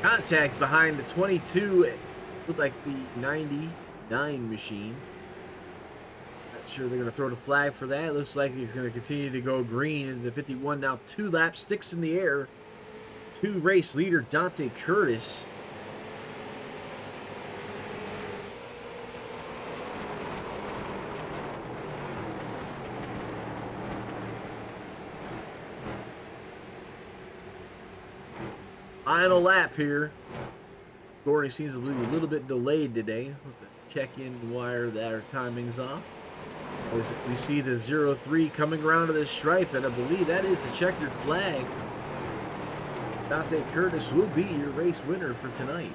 Contact behind the 22, looked like the 99 machine. Not sure they're going to throw the flag for that. Looks like he's going to continue to go green. And the 51 now 2 laps, sticks in the air to race leader Dante Curtis. Final lap here. Scoring seems to be a little bit delayed today. Check in wire that our timing's off. As we see the 03 coming around to this stripe, and I believe that is the checkered flag. Dante Curtis will be your race winner for tonight.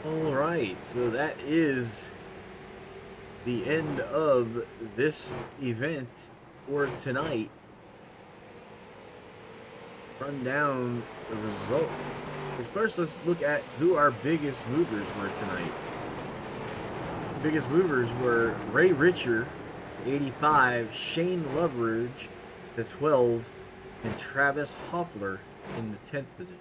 All right, so that is the end of this event for tonight. Run down the result. But first, let's look at who our biggest movers were tonight. The biggest movers were Ray Richer, 85, Shane Loveridge, the 12, and Travis Hoffler in the 10th position.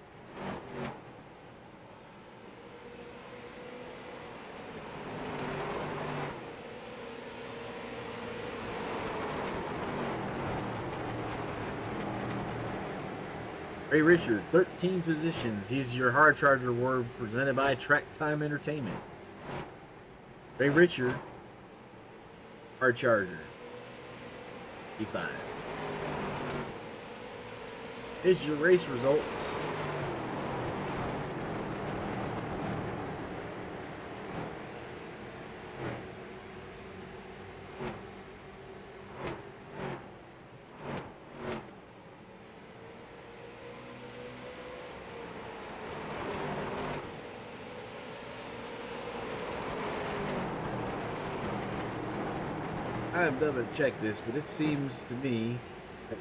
Ray Richard, 13 positions. He's your Hard Charger Award presented by Track Time Entertainment. Ray Richard, Hard Charger, 55. Here's your race results. I haven't checked this, but it seems to me that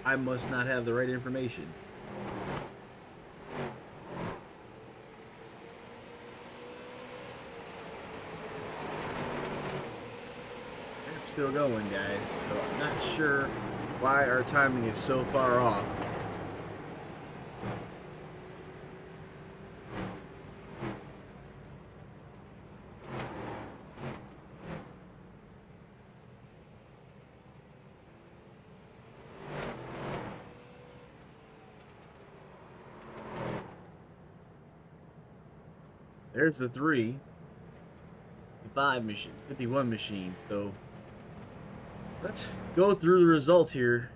I must not have the right information. It's still going, guys, so I'm not sure why our timing is so far off. There's the 3. 55 machine, 51 machine. So let's go through the results here.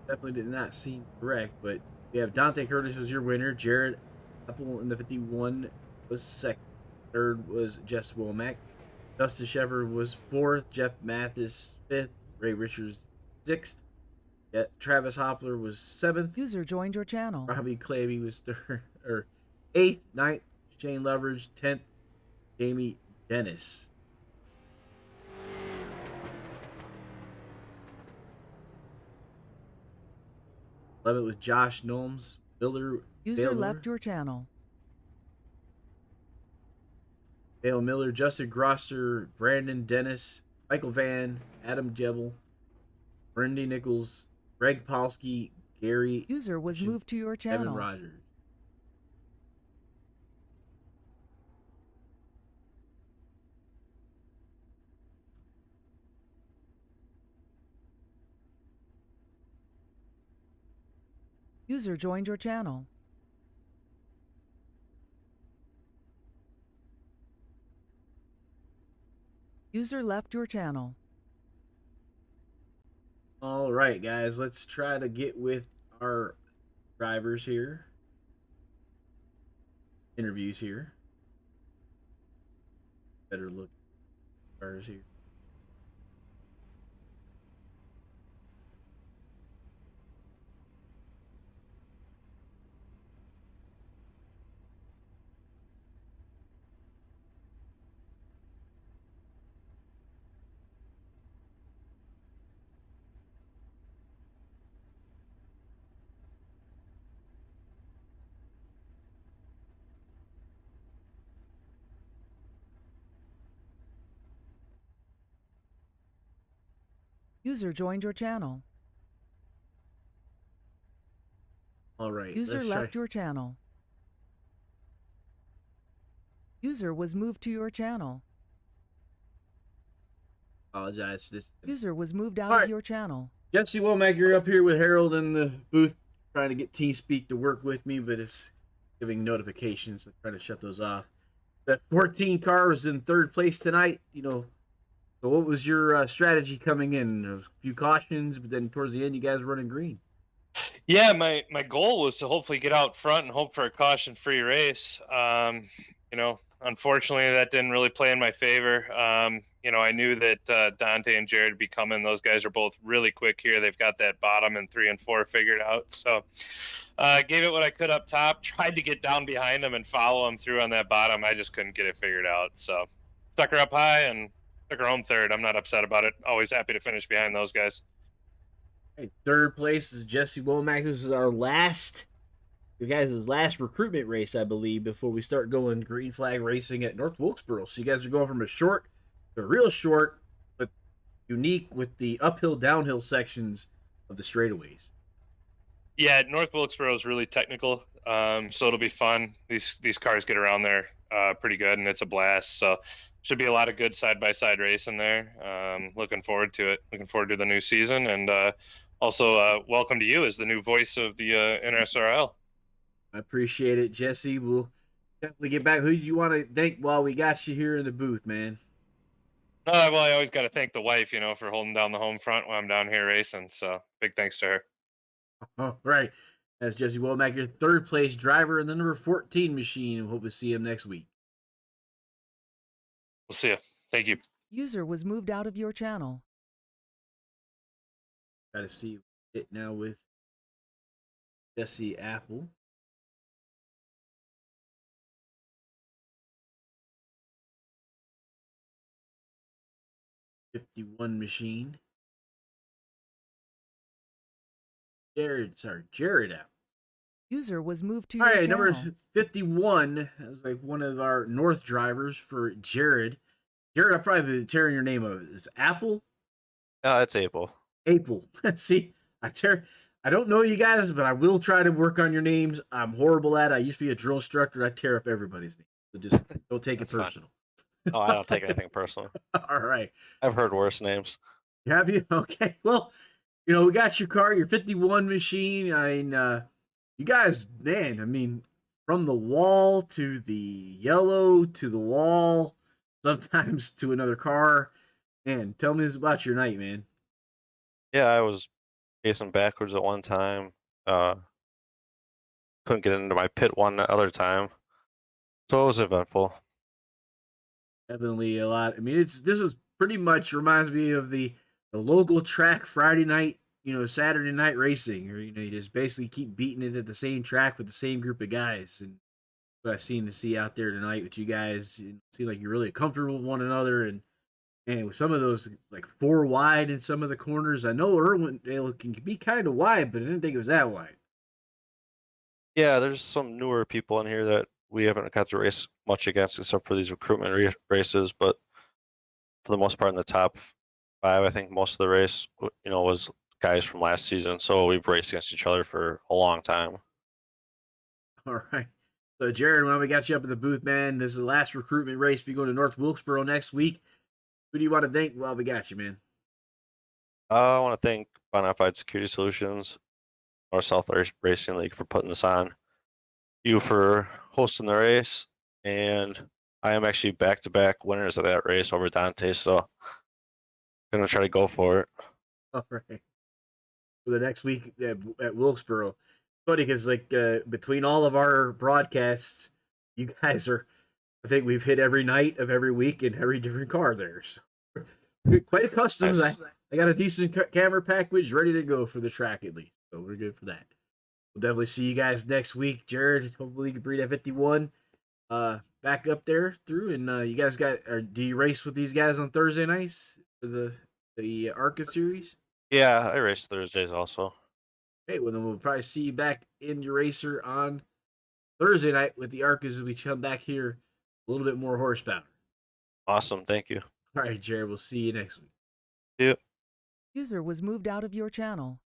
Definitely did not seem correct, but we have Dante Curtis was your winner. Jared Apple in the 51 was second. Third was Jess Womack. Dustin Shepard was fourth. Jeff Mathis fifth. Ray Richards sixth. Travis Hoffler was seventh. User joined your channel. Robbie Claby was third or eighth. Ninth, Shane Leverage. 10th, Jamie Dennis. It was Josh Gnomes. User Baylor left your channel. Dale Miller, Justin Grosser, Brandon Dennis, Michael Van, Adam Jebel, Brendy Nichols, Greg Polsky, Gary. User was moved to your channel. Evan Rogers. User joined your channel. User left your channel. All right, guys, let's try to get with our drivers here. Interviews here. Better look at cars here. User joined your channel. All right. User left your channel. User was moved to your channel. Apologize for this. User was moved out of your channel. Jesse Womack, you're up here with Harold in the booth trying to get TeamSpeak to work with me, but it's giving notifications. I'm trying to shut those off. The 14 car was in third place tonight. So what was your strategy coming in? There was a few cautions, but then towards the end, you guys were running green. Yeah, my goal was to hopefully get out front and hope for a caution-free race. Unfortunately, that didn't really play in my favor. I knew that Dante and Jared would be coming. Those guys are both really quick here. They've got that bottom and 3 and 4 figured out. So gave it what I could up top, tried to get down behind them and follow them through on that bottom. I just couldn't get it figured out. So stuck her up high and took her home third. I'm not upset about it. Always happy to finish behind those guys. Hey, third place is Jesse Womack. This is our last recruitment race, I believe, before we start going green flag racing at North Wilkesboro. So you guys are going from a short to a real short, but unique with the uphill, downhill sections of the straightaways. Yeah, North Wilkesboro is really technical, so it'll be fun. These cars get around there pretty good, and it's a blast. So should be a lot of good side-by-side racing there. Looking forward to it. Looking forward to the new season, and also welcome to you as the new voice of the NSRL. I appreciate it, Jesse. We'll definitely get back. Who do you want to thank while we got you here in the booth, man? Well, I always got to thank the wife, for holding down the home front when I'm down here racing. So big thanks to her. All right. That's Jesse Womack, your third place driver in the number 14 machine. Hope to see him next week. We'll see you. Thank you. User was moved out of your channel. Got to see it now with Jesse Apple. '51 machine. Jared Apple. User was moved to your channel. All right, number 51. That was like one of our North drivers for Jared. Jared, I'll probably be tearing your name of it. Is Apple? It's April. April. See, I don't know you guys, but I will try to work on your names. I'm horrible at it. I used to be a drill instructor. I tear up everybody's name. So just don't take it personal. Oh, I don't take anything personal. All right. I've heard worse names. Have you? Okay. Well, we got your car, your 51 machine. I mean, you guys, man, from the wall to the yellow to the wall. sometimes to another car. And tell me about your night, man. Yeah, I was pacing backwards at one time. Uh, couldn't get into my pit one other time, so it was eventful. Definitely a lot. I mean, this is pretty much reminds me of the local track Friday night, Saturday night racing, or you just basically keep beating it at the same track with the same group of guys. And what I seem to see out there tonight with you guys, it seem like you're really comfortable with one another, and with some of those like four wide in some of the corners. I know Irwindale can be kind of wide, but I didn't think it was that wide. Yeah, there's some newer people in here that we haven't got to race much against, except for these recruitment races. But for the most part, in the top five, I think most of the race, was guys from last season. So we've raced against each other for a long time. All right. So Jared, when we got you up in the booth, man, this is the last recruitment race. We go to North Wilkesboro next week. Who do you want to thank while we got you, man? I want to thank Bonafide Security Solutions, North South Racing League for putting this on, you for hosting the race, and I am actually back-to-back winners of that race over Dante, so I'm gonna try to go for it. All right. For the next week at Wilkesboro. Funny because between all of our broadcasts, you guys are. I think we've hit every night of every week in every different car there. So we're quite accustomed. Nice. I got a decent camera package ready to go for the track at least, so we're good for that. We'll definitely see you guys next week, Jared. Hopefully you can bring that 51 back up there through. And you guys do you race with these guys on Thursday nights for the ARCA series? Yeah, I race Thursdays also. Hey, well then we'll probably see you back in your racer on Thursday night with the ARCAs as we come back here a little bit more horsepower. Awesome, thank you. All right, Jared, we'll see you next week. Yeah. User was moved out of your channel.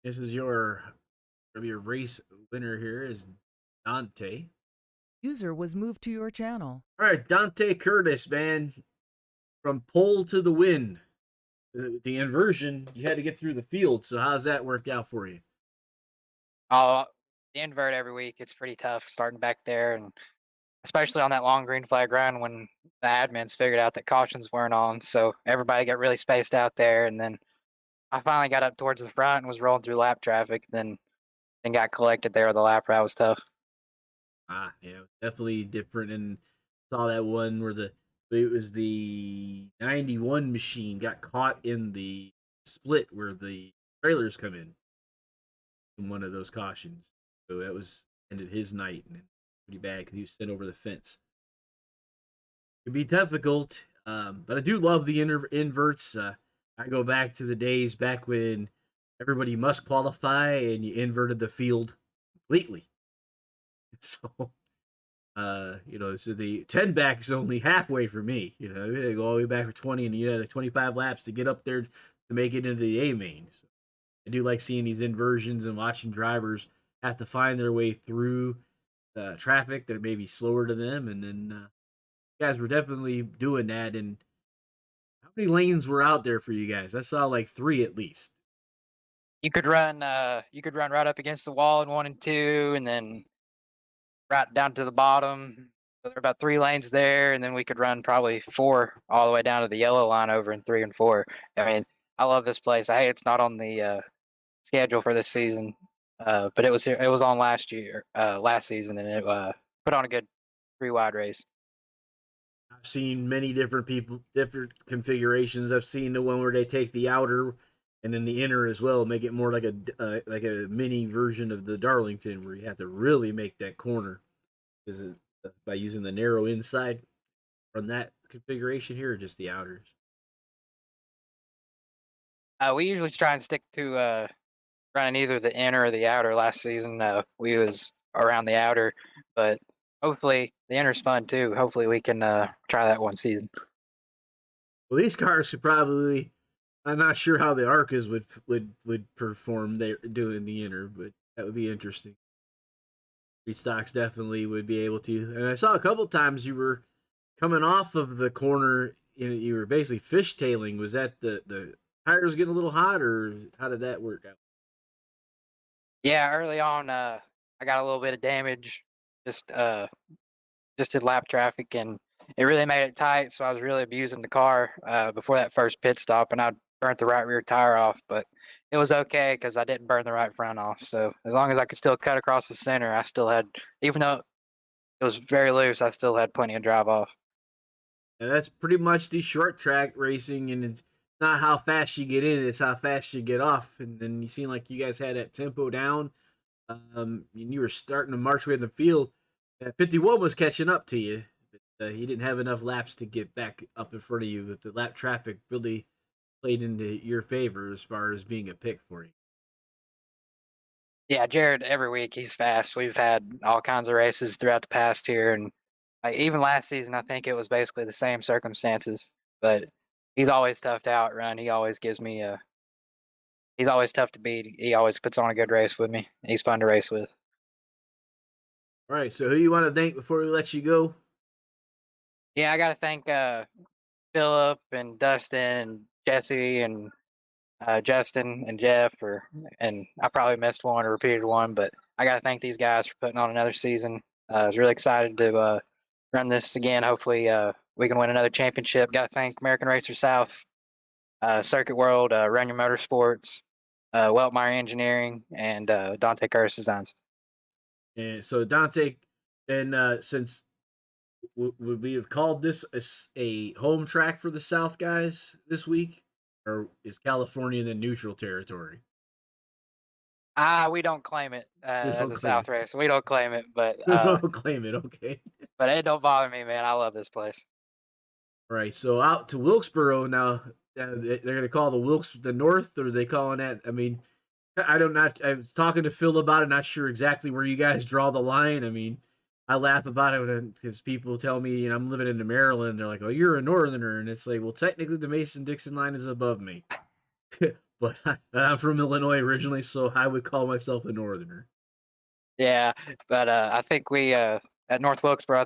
This is your race winner here is Dante. User was moved to your channel. All right, Dante Curtis, man, from pole to the win. The inversion, you had to get through the field. So how's that worked out for you? Oh, the invert every week, it's pretty tough starting back there, and especially on that long green flag run when the admins figured out that cautions weren't on. So everybody got really spaced out there, and then I finally got up towards the front and was rolling through lap traffic, then got collected there. The lap route was tough. Yeah, definitely different. And saw that one where it was the 91 machine got caught in the split where the trailers come in one of those cautions. So that ended his night, and pretty bad because he was sent over the fence. It'd be difficult, but I do love the inverts. I go back to the days back when everybody must qualify and you inverted the field completely. So, so the 10 back is only halfway for me. You had to go all the way back for 20, and you had like 25 laps to get up there to make it into the A main. So I do like seeing these inversions and watching drivers have to find their way through traffic that may be slower to them. And then guys were definitely doing that. And how many lanes were out there for you guys? I saw like 3 at least. You could run right up against the wall in 1 and 2, and then right down to the bottom. So there were about 3 lanes there, and then we could run probably 4 all the way down to the yellow line over in 3 and 4. I mean, I love this place. I hate it's not on the schedule for this season, but it was on last season, and it put on a good 3-wide race. I've seen many different different configurations. I've seen the one where they take the outer and then the inner as well, make it more like a mini version of the Darlington, where you have to really make that corner. Is it by using the narrow inside from that configuration here, or just the outers? We usually try and stick to running either the inner or the outer. Last season, we was around the outer, but hopefully the inner's fun too. Hopefully we can try that one season. Well, these cars could probably. I'm not sure how the Arcas would perform there doing the inner, but that would be interesting. Street stocks definitely would be able to. And I saw a couple times you were coming off of the corner. You were basically fishtailing. Was that the tires getting a little hot, or how did that work out? Yeah, early on, I got a little bit of damage just uh just did lap traffic, and it really made it tight. So I was really abusing the car before that first pit stop, and I burnt the right rear tire off. But it was okay because I didn't burn the right front off. So as long as I could still cut across the center, I still had, even though it was very loose, I still had plenty of drive off. And that's pretty much the short track racing, and it's not how fast you get in, it's how fast you get off. And then you seem like you guys had that tempo down. And you were starting to march way in the field. 51 was catching up to you, but he didn't have enough laps to get back up in front of you. But the lap traffic really played into your favor as far as being a pick for you. Yeah, Jared, every week he's fast. We've had all kinds of races throughout the past here, and like even last season, I think it was basically the same circumstances. But he's always tough to outrun. He always gives me a. He's always tough to beat. He always puts on a good race with me. He's fun to race with. All right, so who you want to thank before we let you go? Yeah, I got to thank Philip and Dustin and Jesse and Justin and Jeff, and I probably missed one or repeated one, but I got to thank these guys for putting on another season. I was really excited to run this again. Hopefully, we can win another championship. Got to thank American Racer South, Circuit World, Run Your Motorsports, Weltmeyer Engineering, and Dante Curtis Designs. And so Dante, and since would we have called this a home track for the South guys this week, or is California in the neutral territory? We don't claim it as a claim South it. race. We don't claim it, but Claim it, okay. but it don't bother me, man. I love this place. All right, so out to Wilkesboro now. They're going to call the Wilkes the North, or are they calling that? I mean, I don't not. I was talking to Phil about it. Not sure exactly where you guys draw the line. I mean, I laugh about it because people tell me, you know, I'm living in Maryland. They're like, "Oh, you're a Northerner," and it's like, well, technically, the Mason-Dixon line is above me, but I'm from Illinois originally, so I would call myself a Northerner. Yeah, but I think we at North Wilkesboro. I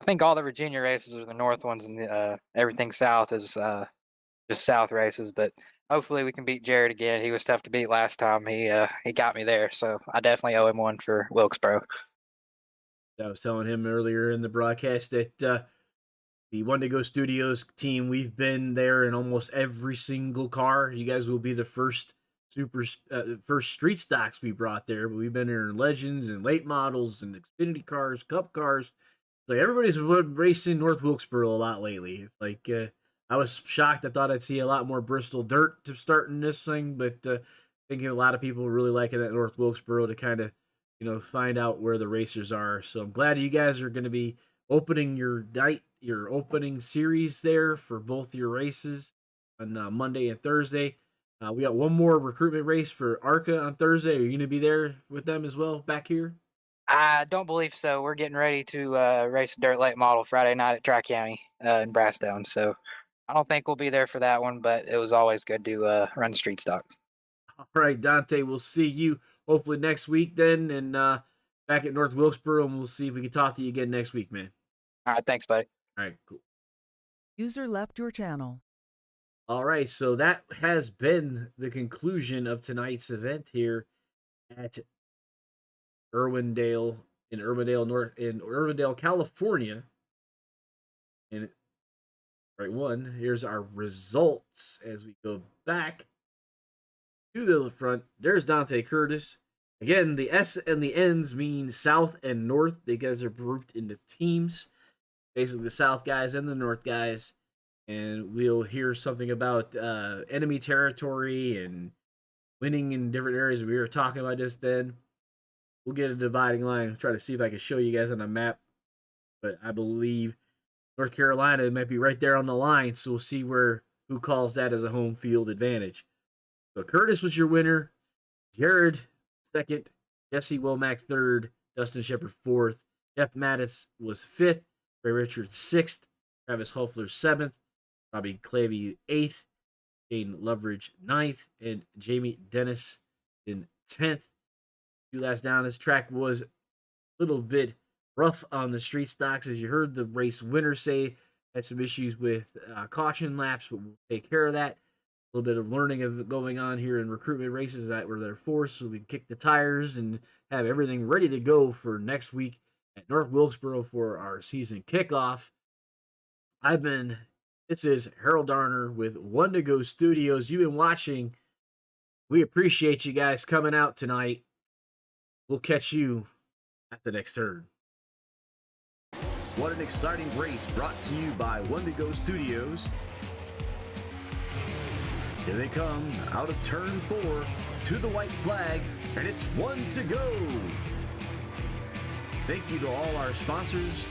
think all the Virginia races are the North ones, and everything South is just South races. But hopefully, we can beat Jared again. He was tough to beat last time. He got me there, so I definitely owe him one for Wilkesboro. I was telling him earlier in the broadcast that the Wendigo Studios team, we've been there in almost every single car. You guys will be the first first street stocks we brought there, but we've been there in Legends and late models and Xfinity cars, Cup cars. Like everybody's been racing North Wilkesboro a lot lately. It's like I was shocked. I thought I'd see a lot more Bristol dirt to start in this thing, but thinking a lot of people really liking it at North Wilkesboro to kind of find out where the racers are. So I'm glad you guys are going to be opening your opening series there for both your races on Monday and Thursday. We got one more recruitment race for ARCA on Thursday. Are you going to be there with them as well back here? I don't believe so. We're getting ready to race a dirt late model Friday night at Tri County in Brasstown. So I don't think we'll be there for that one, but it was always good to run street stocks. All right, Dante, we'll see you hopefully next week then, and back at North Wilkesboro, and we'll see if we can talk to you again next week, man. All right, thanks, buddy. All right, cool. User left your channel. All right, so that has been the conclusion of tonight's event here at Irwindale, California. And here's our results as we go back to the front. There's Dante Curtis. Again, the S and the N's mean South and North. They guys are grouped into teams. Basically, the South guys and the North guys. And we'll hear something about enemy territory and winning in different areas. We were talking about this then. We'll get a dividing line. I'll try to see if I can show you guys on a map. But I believe North Carolina might be right there on the line. So we'll see who calls that as a home field advantage. So Curtis was your winner. Jared, second. Jesse Womack, third. Dustin Shepard, fourth. Jeff Mattis was fifth. Ray Richards, sixth. Travis Hoefler, seventh. Robbie Clavey, eighth. Shane Loveridge, ninth. And Jamie Dennis in 10th. Two last down. This track was a little bit rough on the street stocks. As you heard the race winner say, had some issues with caution laps, but we'll take care of that. A little bit of learning of going on here in recruitment races that were there for, so we can kick the tires and have everything ready to go for next week at North Wilkesboro for our season kickoff. This is Harold Darner with One to Go Studios. You've been watching. We appreciate you guys coming out tonight. We'll catch you at the next turn. What an exciting race brought to you by One to Go Studios. Here they come out of turn 4 to the white flag, and it's 1 to go. Thank you to all our sponsors